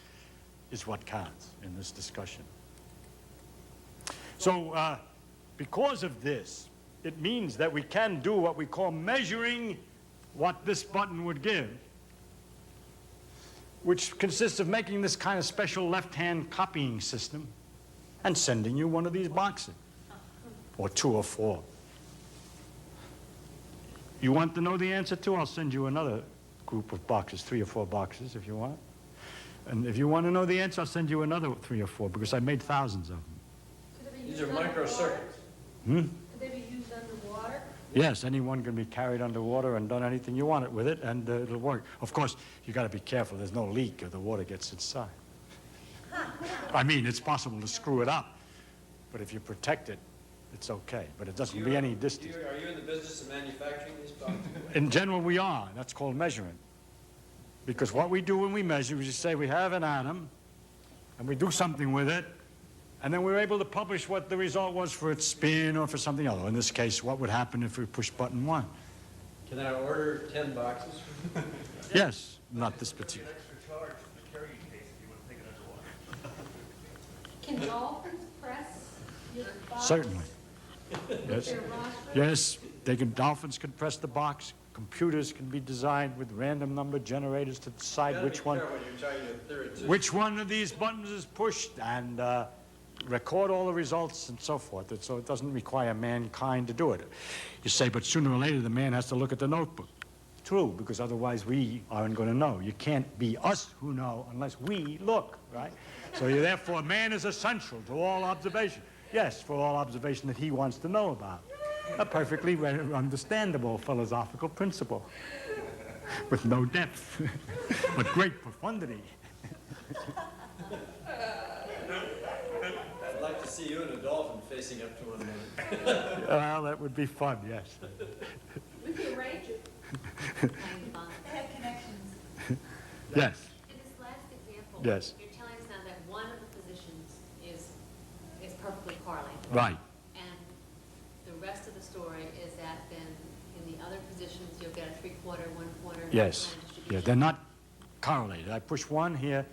is what counts in this discussion. So because of this, it means that we can do what we call measuring what this button would give, which consists of making this kind of special left-hand copying system and sending you one of these boxes, or 2 or 4. You want to know the answer to? I'll send you another group of boxes, 3 or 4 boxes if you want. And if you want to know the answer, I'll send you another 3 or 4 because I made thousands of them. These are microcircuits. Could they be used underwater? Yes, anyone can be carried underwater and done anything you want it with it, and it'll work. Of course, you got to be careful. There's no leak or the water gets inside. I mean, it's possible to screw it up, but if you protect it, it's okay. But it doesn't be any distance. Are you in the business of manufacturing these boxes? In general, we are. That's called measurement. Because what we do when we measure is just say we have an atom, and we do something with it, and then we're able to publish what the result was for its spin or for something else. In this case, what would happen if we push button 1? Can I order 10 boxes? Yes, not this particular. Can dolphins press your box? Certainly. Yes. Their rostrum? Yes, dolphins can press the box. Computers can be designed with random number generators to decide which one of these buttons is pushed and record all the results and so forth. So it doesn't require mankind to do it. You say, but sooner or later the man has to look at the notebook. True, because otherwise we aren't going to know. You can't be us who know unless we look, right? So therefore man is essential to all observation. Yes, for all observation that he wants to know about. A perfectly understandable philosophical principle with no depth, but great profundity. I'd like to see you and a dolphin facing up to one another. Well, that would be fun, yes. We can arrange it. They have connections. Yes, In this last example, Yes. you're telling us now that one of the positions is perfectly correlated. right. And the rest of the story is that then in the other positions, you'll get a 3/4, 1/4. Yes. kind of Yeah, distribution. they're not correlated. I push one here,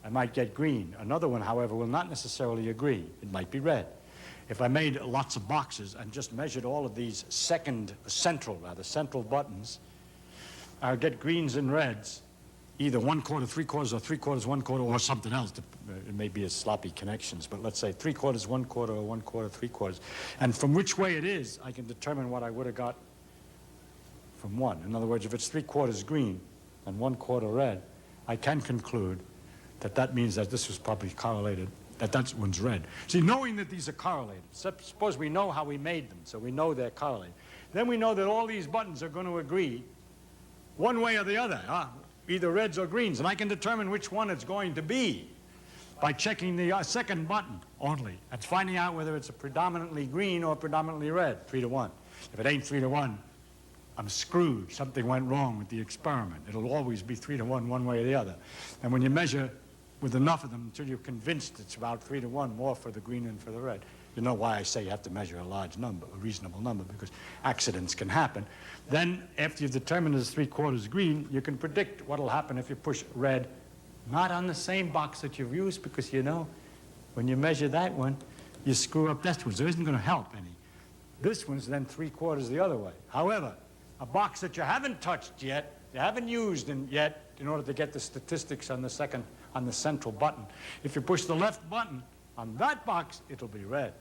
I might get green. Another one, however, will not necessarily agree. It might be red. If I made lots of boxes and just measured all of these central buttons, I'll get greens and reds, either 1/4, 3/4, or 3/4, 1/4, or something else. It may be a sloppy connections, but let's say 3/4, 1/4, or 1/4, 3/4. And from which way it is, I can determine what I would have got from one. In other words, if it's 3/4 green and 1/4 red, I can conclude that that means that this was probably correlated, that one's red. See, knowing that these are correlated, suppose we know how we made them, so we know they're correlated. Then we know that all these buttons are going to agree one way or the other, either reds or greens, and I can determine which one it's going to be by checking the second button only and finding out whether it's a predominantly green or predominantly red, 3-1. If it ain't 3-1, I'm screwed. Something went wrong with the experiment. It'll always be 3-1, one way or the other. And when you measure with enough of them until you're convinced it's about 3-1, more for the green than for the red, You know why I say you have to measure a large number, a reasonable number, because accidents can happen. Then, after you've determined it's 3/4 green, you can predict what will happen if you push red, not on the same box that you've used, because you know, when you measure that one, you screw up this one, so it isn't going to help any. This one's then 3/4 the other way. However, a box that you haven't touched yet, you haven't used yet, in order to get the statistics on the central button, if you push the left button on that box, it'll be red.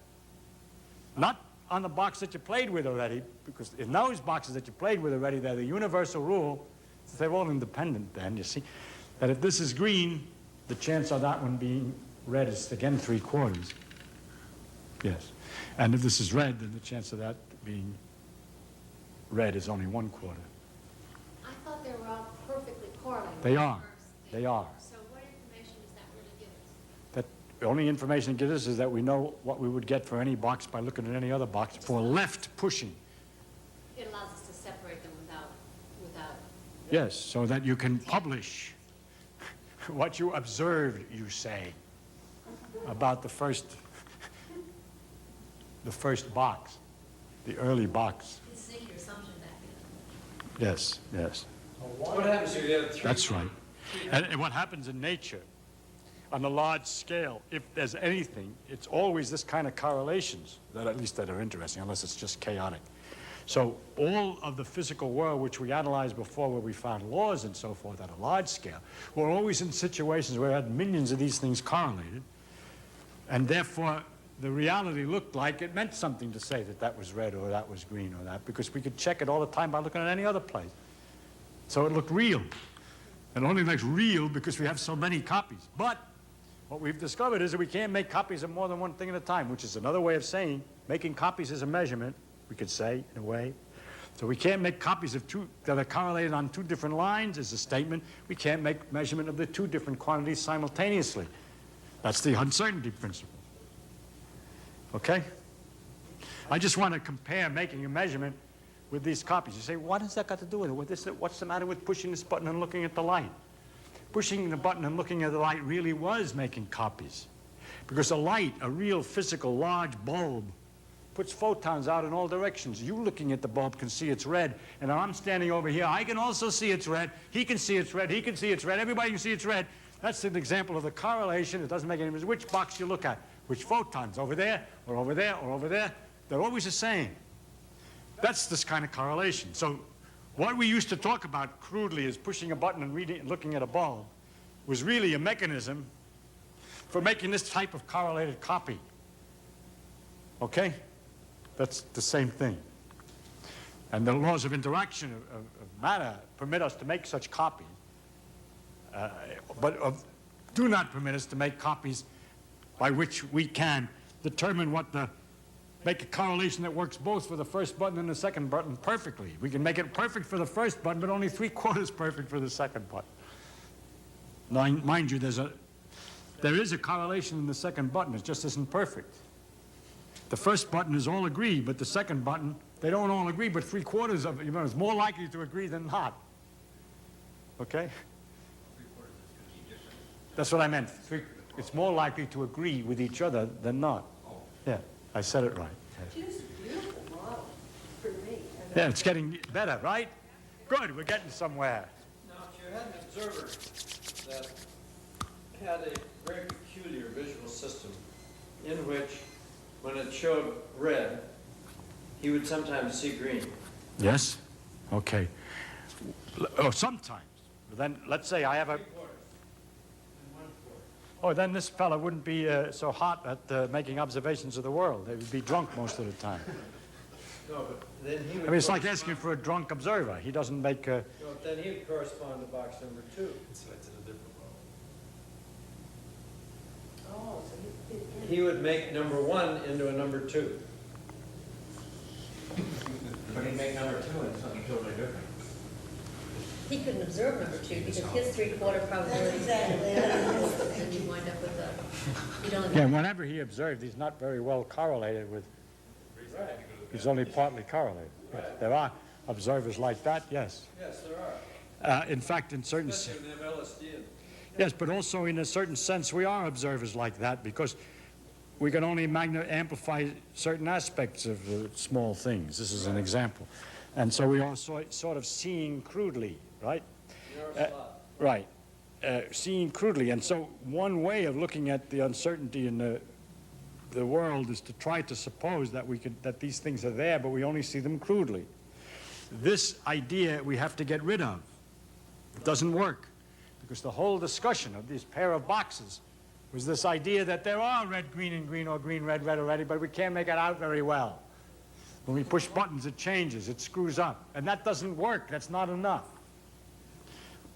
Not on the box that you played with already, because in those boxes that you played with already, they're the universal rule. They're all independent then, you see, that if this is green, the chance of that one being red is again 3/4. Yes. And if this is red, then the chance of that being red is only 1/4. I thought they were all perfectly correlated. They are. They are. So what information does that really give us? That the only information it gives us is that we know what we would get for any box by looking at any other box for left pushing. It allows us to separate them without. Yes, so that you can publish what you observed, you say, about the first box, the early box. You can sneak your assumption back in. Yes, yes. What happens if you have three? That's right. And what happens in nature, on a large scale, if there's anything, it's always this kind of correlations, that at least that are interesting, unless it's just chaotic. So all of the physical world which we analyzed before, where we found laws and so forth at a large scale, were always in situations where we had millions of these things correlated, and therefore the reality looked like it meant something to say that that was red or that was green or that, because we could check it all the time by looking at any other place. So it looked real. It only looks real because we have so many copies. But what we've discovered is that we can't make copies of more than one thing at a time, which is another way of saying making copies is a measurement, we could say, in a way. So we can't make copies of two that are correlated on two different lines is a statement. We can't make measurement of the two different quantities simultaneously. That's the uncertainty principle. Okay? I just want to compare making a measurement with these copies. You say, what has that got to do with it? What's the matter with pushing this button and looking at the light? Pushing the button and looking at the light really was making copies. Because a light, a real physical large bulb, puts photons out in all directions. You looking at the bulb can see it's red, and I'm standing over here, I can also see it's red, he can see it's red, he can see it's red, everybody can see it's red. That's an example of the correlation. It doesn't make any difference which box you look at, which photons, over there, or over there, or over there. They're always the same. That's this kind of correlation. So what we used to talk about crudely as pushing a button and reading and looking at a bulb was really a mechanism for making this type of correlated copy. Okay? That's the same thing. And the laws of interaction of matter permit us to make such copies, but do not permit us to make copies by which we can determine make a correlation that works both for the first button and the second button perfectly. We can make it perfect for the first button, but only 3/4 perfect for the second button. Now, mind you, there is a correlation in the second button. It just isn't perfect. The first button is all agree, but the second button, they don't all agree, but 3/4 of it, is more likely to agree than not. Okay? That's what I meant. It's more likely to agree with each other than not. Yeah, I said it right. It's a beautiful model for me. Yeah, it's getting better, right? Good, we're getting somewhere. Now, if you had an observer that had a very peculiar visual system in which, when it showed red, he would sometimes see green. Yes? Okay. Oh, sometimes. But then, let's say I have a... Oh, then this fella wouldn't be so hot at making observations of the world. He would be drunk most of the time. No, but then he would... I mean, it's like asking for a drunk observer. He doesn't make... No, then he would correspond to box number 2. Oh, so He would make number 1 into a number 2. But he'd make number 2 into something totally different. He couldn't observe number 2 because his 3/4 probability. Exactly. And you wind up with you don't. Yeah, whenever he observed, he's not very well correlated with... Right. He's only partly correlated. Right. There are observers like that, yes. Yes, there are. In fact, in certain... Especially when they have LSD in. Yes, but also in a certain sense, we are observers like that, because we can only amplify certain aspects of small things. This is an example. And so we are sort of seeing crudely, right? Right. Seeing crudely. And so one way of looking at the uncertainty in the world is to try to suppose that that these things are there, but we only see them crudely. This idea we have to get rid of. It doesn't work, because the whole discussion of this pair of boxes was this idea that there are red, green, and green, or green, red, red already, but we can't make it out very well. When we push buttons, it changes, it screws up. And that doesn't work, that's not enough.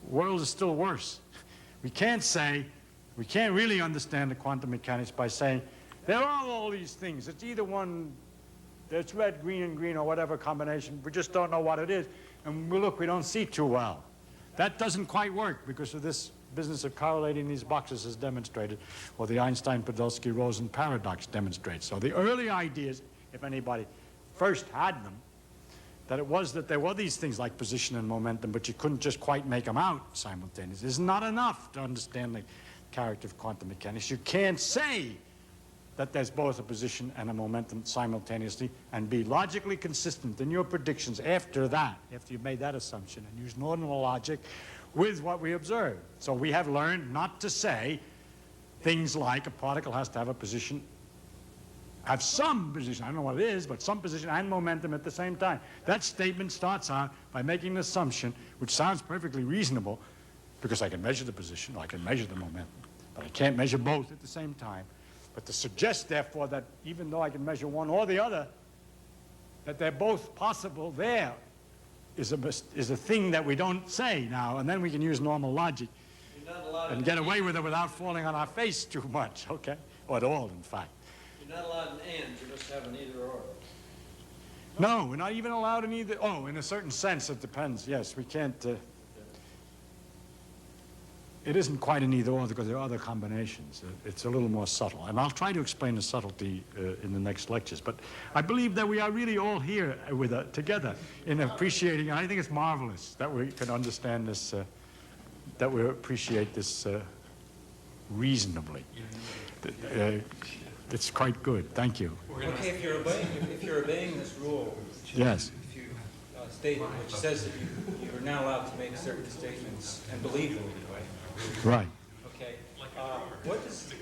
The world is still worse. We can't really understand the quantum mechanics by saying, there are all these things. It's either one, it's red, green, and green, or whatever combination. We just don't know what it is. And we don't see too well. That doesn't quite work because of this business of correlating these boxes as demonstrated, or the Einstein-Podolsky-Rosen paradox demonstrates. So the early ideas, if anybody first had them, that there were these things like position and momentum, but you couldn't just quite make them out simultaneously. It's not enough to understand the character of quantum mechanics. You can't say that there's both a position and a momentum simultaneously and be logically consistent in your predictions after you've made that assumption, and use normal logic with what we observe. So we have learned not to say things like a particle has to have a position, have some position, I don't know what it is, but some position and momentum at the same time. That statement starts out by making an assumption, which sounds perfectly reasonable, because I can measure the position, or I can measure the momentum, but I can't measure both at the same time. But to suggest, therefore, that even though I can measure one or the other, that they're both possible there is a thing that we don't say now, and then we can use normal logic and get away with it without falling on our face too much, okay? Or at all, in fact. You're not allowed an and, you just have an either or. No, we're not even allowed an either. Oh, in a certain sense, it depends. Yes, we can't. It isn't quite an either or because there are other combinations. It's a little more subtle. And I'll try to explain the subtlety in the next lectures. But I believe that we are really all here together in appreciating, and I think it's marvelous that we can understand this, that we appreciate this reasonably. It's quite good. Thank you. Okay, if you're obeying this rule, Yes. statement which says that you're not allowed to make certain statements and believe them anyway. Right. Okay. What does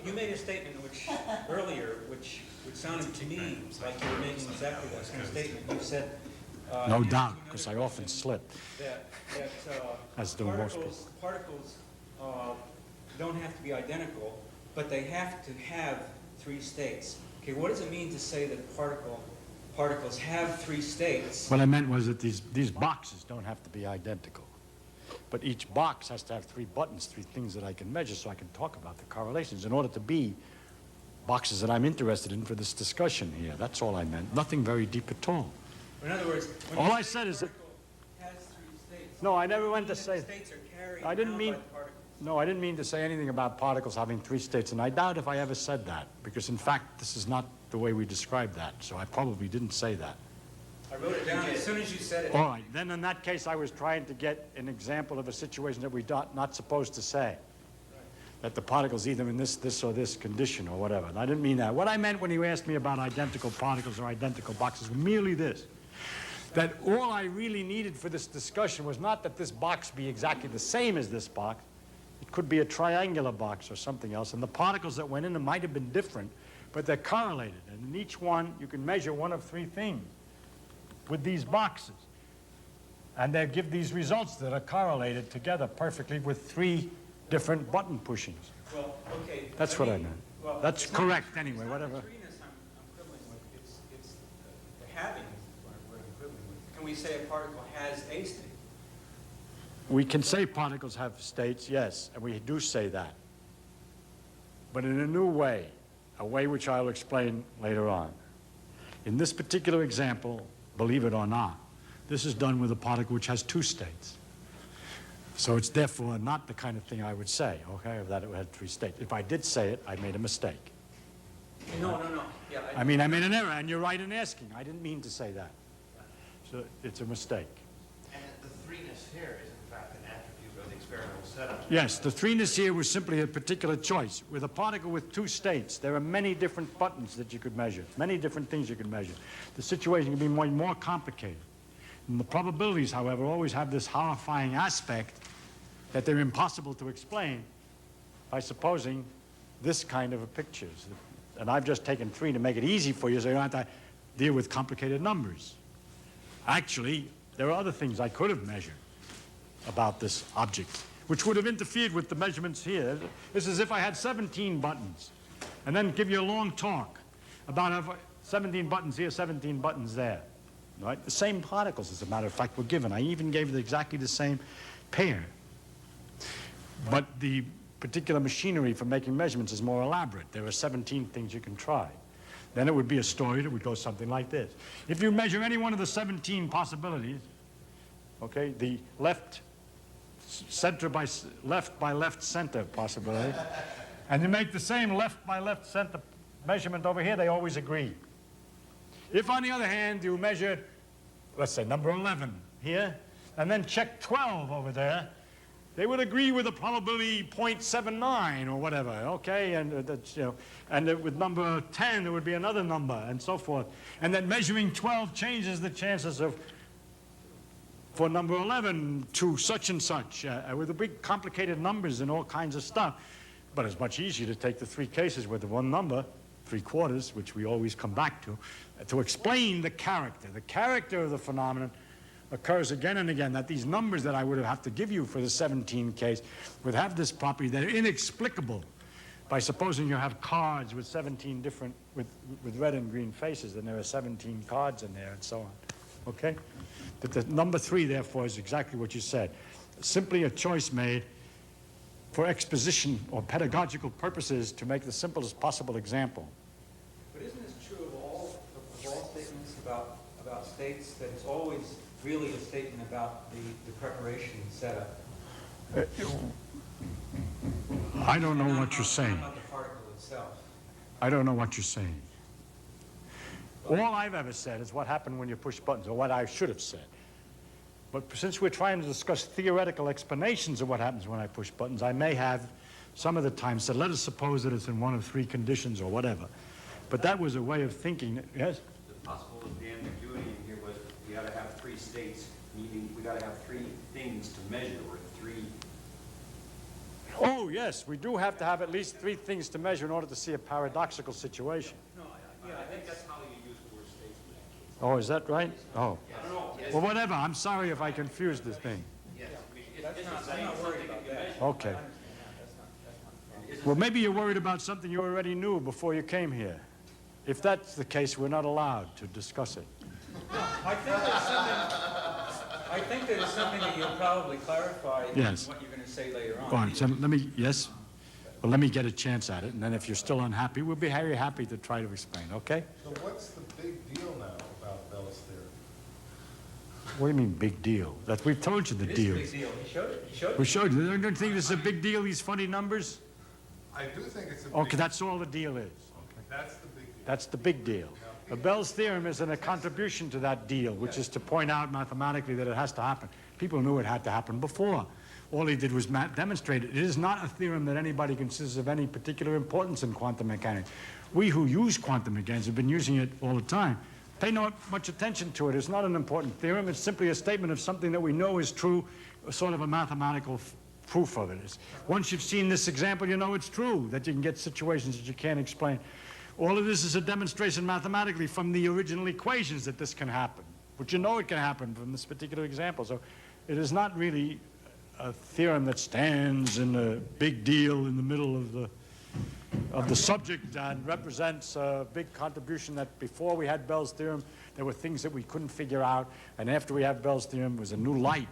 you made a statement earlier which sounded to me like you were making exactly that same statement. You said No doubt, because I often slip. that As do most people. particles don't have to be identical, but they have to have three states. Okay, what does it mean to say that particles have three states? What I meant was that these boxes don't have to be identical. But each box has to have three buttons, three things that I can measure so I can talk about the correlations in order to be boxes that I'm interested in for this discussion here. That's all I meant. Nothing very deep at all. In other words, all I said is that... has three states. No, I never went to say... States are carried I didn't mean... by the particles. No, I didn't mean to say anything about particles having three states, and I doubt if I ever said that, because in fact, this is not the way we describe that, so I probably didn't say that. I wrote it down as soon as you said it. All right, then in that case, I was trying to get an example of a situation that we're not supposed to say. That the particle's either in this or this condition or whatever. And I didn't mean that. What I meant when you asked me about identical particles or identical boxes was merely this. That all I really needed for this discussion was not that this box be exactly the same as this box. It could be a triangular box or something else. And the particles that went in them might have been different, but they're correlated. And in each one, you can measure one of three things with these boxes. And they give these results that are correlated together perfectly with three different button pushings. Well, okay. That's what I meant. Well, That's correct anyway, whatever. It's not the threeness I'm quibbling with. It's the having what I'm quibbling with. Can we say a particle has a state? We can say particles have states, yes, and we do say that. But in a new way, a way which I'll explain later on. In this particular example, believe it or not, this is done with a particle which has two states. So it's therefore not the kind of thing I would say, okay, that it had three states. If I did say it, I made a mistake. No. Yeah, I mean, I made an error, and you're right in asking. I didn't mean to say that. So it's a mistake. And the threeness here is, in fact, an attribute of the experimental setup. Yes, the threeness here was simply a particular choice. With a particle with two states, there are many different buttons that you could measure, many different things you could measure. The situation can be more complicated. And the probabilities, however, always have this horrifying aspect that they're impossible to explain by supposing this kind of a picture. And I've just taken 3 to make it easy for you so you don't have to deal with complicated numbers. Actually, there are other things I could have measured about this object, which would have interfered with the measurements here. It's as if I had 17 buttons and then give you a long talk about 17 buttons here, 17 buttons there. Right? The same particles, as a matter of fact, were given. I even gave it exactly the same pair. But the particular machinery for making measurements is more elaborate. There are 17 things you can try. Then it would be a story that would go something like this. If you measure any one of the 17 possibilities, okay, the left by left center possibility, and you make the same left by left center measurement over here, they always agree. If, on the other hand, you measure, let's say, number 11 here, and then check 12 over there, they would agree with a probability 0.79 or whatever, okay? And that's, you know, and with number 10, there would be another number, and so forth. And then measuring 12 changes the chances of, for number 11 to such and such, with the big complicated numbers and all kinds of stuff. But it's much easier to take the 3 cases with the one number, 3/4, which we always come back to explain the character. The character of the phenomenon occurs again and again, that these numbers that I would have to give you for the 17 case would have this property that are inexplicable by supposing you have cards with 17 different, with red and green faces, and there are 17 cards in there and so on, okay? But the number 3, therefore, is exactly what you said. Simply a choice made for exposition or pedagogical purposes to make the simplest possible example. But isn't this true of all statements about states, that it's always really a statement about the preparation setup? I don't know what you're saying. Not the particle itself. I don't know what you're saying. All I've ever said is what happened when you push buttons, or what I should have said. But since we're trying to discuss theoretical explanations of what happens when I push buttons, I may have some of the time said, let us suppose that it's in one of 3 conditions or whatever. But that was a way of thinking. Yes? The possible that the ambiguity in here was we got to have 3 states, meaning we got to have 3 things to measure, or 3. Oh, yes, we do have to have at least 3 things to measure in order to see a paradoxical situation. No, I think that's how you use the word states in that case. Oh, is that right? Oh. I don't know. Well, whatever. I'm sorry if I confused the thing. Yes. I'm not worried about that. Okay. Well, maybe you're worried about something you already knew before you came here. If that's the case, we're not allowed to discuss it. I think there's something that you'll probably clarify in Yes. what you're going to say later on. Go on. So yes? Well, let me get a chance at it, and then if you're still unhappy, we'll be very happy to try to explain, okay? So what's the big deal now about Bell's theory? What do you mean, big deal? That we've told you the It is a deal. big deal. He showed it. He showed it. We showed you. Don't you think this is a big deal, these funny numbers? I do think it's a big. Okay, that's all the deal is. That's the big deal. That's the big deal. Bell's theorem is a contribution to that deal, which is to point out mathematically that it has to happen. People knew it had to happen before. All he did was demonstrate it. It is not a theorem that anybody considers of any particular importance in quantum mechanics. We who use quantum mechanics have been using it all the time. Pay not much attention to it. It's not an important theorem. It's simply a statement of something that we know is true, sort of a mathematical proof of it. Once you've seen this example, you know it's true, that you can get situations that you can't explain. All of this is a demonstration mathematically from the original equations that this can happen. But you know it can happen from this particular example. So it is not really a theorem that stands in a big deal in the middle of the subject and represents a big contribution that before we had Bell's theorem, there were things that we couldn't figure out, and after we have Bell's theorem, it was a new light.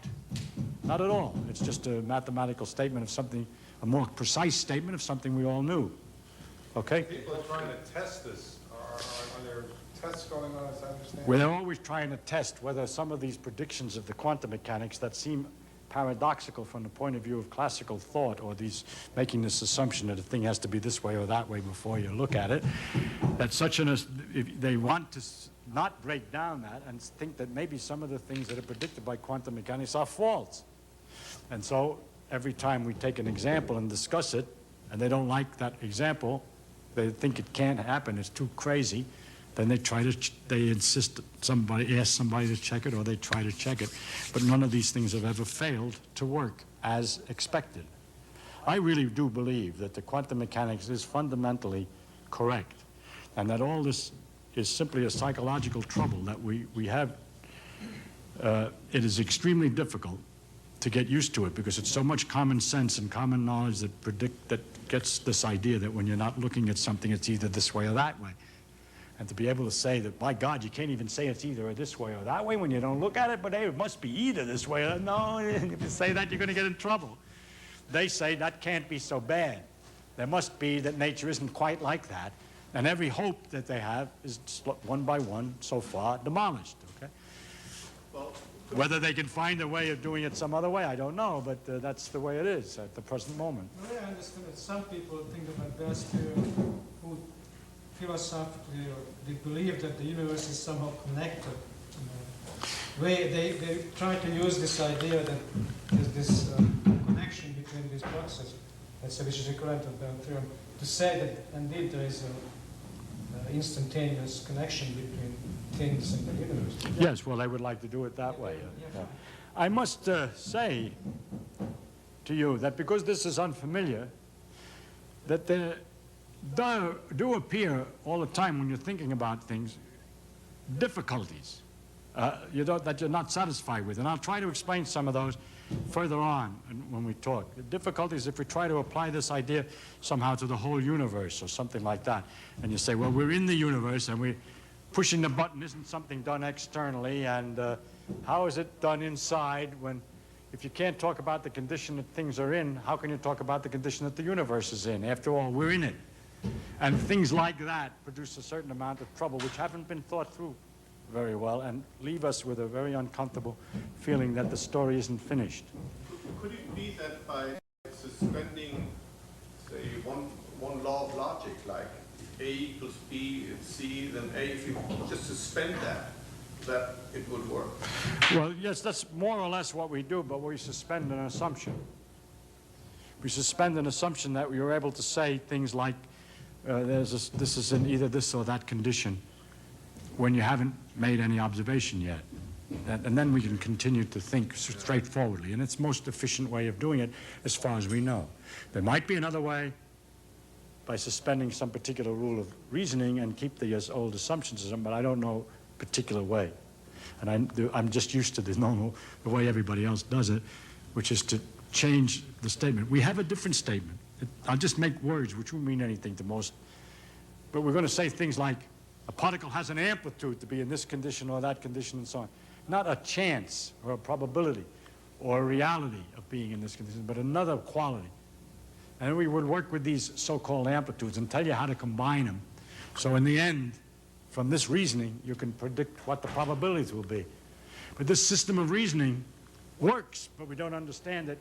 Not at all. It's just a mathematical statement of something, a more precise statement of something we all knew. Okay? People are trying to test this. Are there tests going on, as I understand? We're always trying to test whether some of these predictions of the quantum mechanics that seem paradoxical from the point of view of classical thought, or these making this assumption that a thing has to be this way or that way before you look at it, that if they want to not break down that and think that maybe some of the things that are predicted by quantum mechanics are false. And so every time we take an example and discuss it, and they don't like that example, they think it can't happen, it's too crazy, then they insist that somebody ask somebody to check it, or they try to check it. But none of these things have ever failed to work as expected. I really do believe that the quantum mechanics is fundamentally correct, and that all this is simply a psychological trouble that we have. It is extremely difficult to get used to it because it's so much common sense and common knowledge that gets this idea that when you're not looking at something, it's either this way or that way. And to be able to say that, my God, you can't even say it's either this way or that way when you don't look at it, but hey, it must be either this way or no, if you say that, you're going to get in trouble. They say that can't be so bad. There must be that nature isn't quite like that. And every hope that they have is one by one so far demolished, okay? Well, Whether they can find a way of doing it some other way, I don't know, but that's the way it is at the present moment. Well, I understand that some people think about Bell's theory who philosophically they believe that the universe is somehow connected. They try to use this idea that there's this connection between these processes, which is equivalent to Bell theorem, to say that indeed there is an instantaneous connection between things in the universe. Yes, well, they would like to do it that way. Yeah. I must say to you that because this is unfamiliar, that there do appear all the time when you're thinking about things, difficulties that you're not satisfied with. And I'll try to explain some of those further on when we talk. The difficulties if we try to apply this idea somehow to the whole universe or something like that. And you say, well, we're in the universe and we're pushing the button isn't something done externally, and how is it done inside when, if you can't talk about the condition that things are in, how can you talk about the condition that the universe is in? After all, we're in it. And things like that produce a certain amount of trouble which haven't been thought through very well and leave us with a very uncomfortable feeling that the story isn't finished. could it be that by suspending, say, one law of logic, like A equals B, C, then A, if you just suspend that it would work? Well, yes, that's more or less what we do, but we suspend an assumption. We suspend an assumption that we are able to say things like, this is in either this or that condition, when you haven't made any observation yet. And then we can continue to think straightforwardly, and it's the most efficient way of doing it as far as we know. There might be another way by suspending some particular rule of reasoning and keep the old assumptions, but I don't know a particular way. And I'm just used to the way everybody else does it, which is to change the statement. We have a different statement. I'll just make words which won't mean anything to most, but we're going to say things like, a particle has an amplitude to be in this condition or that condition and so on. Not a chance or a probability or a reality of being in this condition, but another quality. And we would work with these so-called amplitudes and tell you how to combine them. So in the end, from this reasoning, you can predict what the probabilities will be. But this system of reasoning works, but we don't understand it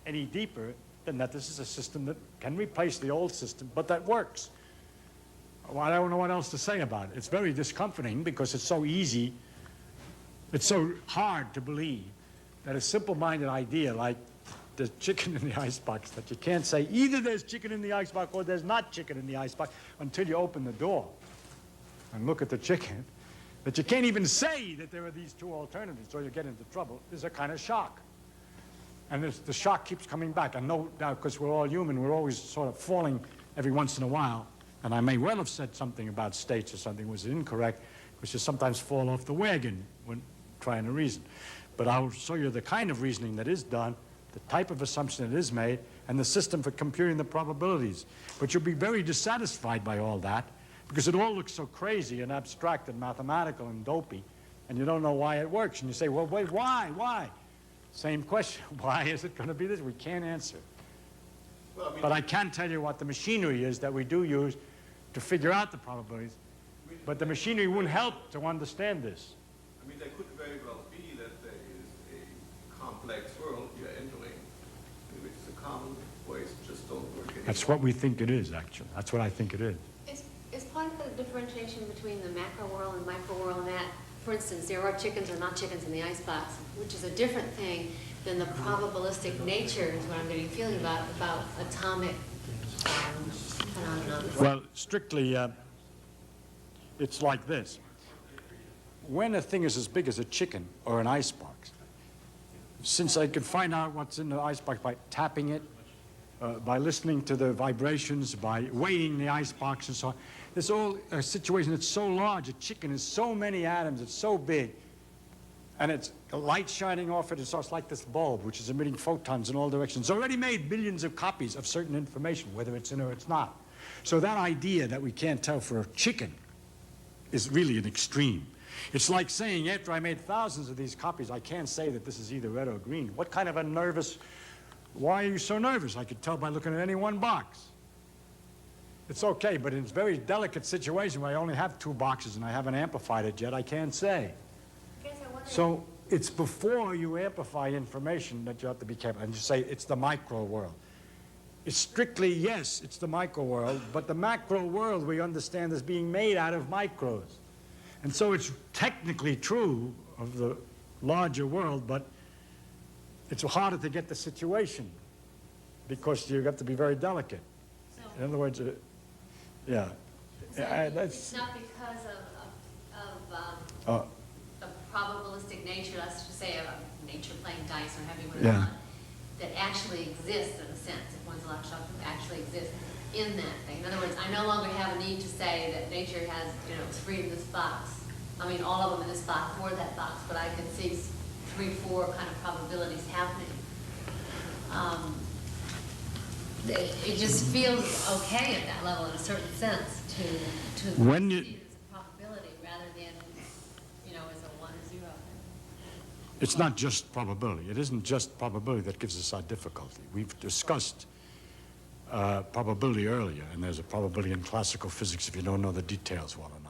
any deeper than that this is a system that can replace the old system, but that works. Well, I don't know what else to say about it. It's very discomforting because it's so easy, it's so hard to believe that a simple-minded idea like the chicken in the icebox, that you can't say either there's chicken in the icebox or there's not chicken in the icebox until you open the door and look at the chicken, that you can't even say that there are these two alternatives or you get into trouble, is a kind of shock. And the shock keeps coming back. And no doubt, because we're all human, we're always sort of falling every once in a while. And I may well have said something about states or something was incorrect, because you sometimes fall off the wagon when trying to reason. But I'll show you the kind of reasoning that is done, the type of assumption that is made, and the system for computing the probabilities. But you'll be very dissatisfied by all that, because it all looks so crazy and abstract and mathematical and dopey, and you don't know why it works. And you say, well, wait, why? Same question. Why is it going to be this? We can't answer. Well, I mean, but I can tell you what the machinery is that we do use to figure out the probabilities. But the machinery wouldn't help to understand this. I mean, there could very well be that there is a complex world you're entering, in which the common ways just don't work anymore. That's what we think it is, actually. That's what I think it is. Is part of the differentiation between the macro world and micro world that, for instance, there are chickens or not chickens in the icebox, which is a different thing then the probabilistic nature is what I'm getting a feeling about atomic phenomena. Well, strictly, it's like this. When a thing is as big as a chicken or an icebox, since I could find out what's in the icebox by tapping it, by listening to the vibrations, by weighing the icebox and so on, there's all a situation that's so large. A chicken is so many atoms, it's so big, and it's light shining off it, so it's like this bulb, which is emitting photons in all directions. It's already made billions of copies of certain information, whether it's in or it's not. So that idea that we can't tell for a chicken is really an extreme. It's like saying, after I made thousands of these copies, I can't say that this is either red or green. What kind of a nervous, why are you so nervous? I could tell by looking at any one box. It's okay, but in a very delicate situation where I only have 2 boxes and I haven't amplified it yet, I can't say. So it's before you amplify information that you have to be careful. And you say it's the micro world. It's strictly, yes, it's the micro world, but the macro world we understand as being made out of micros. And so it's technically true of the larger world, but it's harder to get the situation because you have to be very delicate. In other words, yeah. So it's not because of the probabilistic nature, let's just say of nature playing dice or however you want to call it, that actually exists in a sense, if one's allowed to actually exist in that thing. In other words, I no longer have a need to say that nature has, it's free in this box. I mean, all of them in this box or that box, but I can see 3, 4 kind of probabilities happening. It just feels okay at that level in a certain sense to When you- see it as a probability rather than, as a 1 or 0. It's not just probability. It isn't just probability that gives us our difficulty. We've discussed probability earlier, and there's a probability in classical physics if you don't know the details well enough.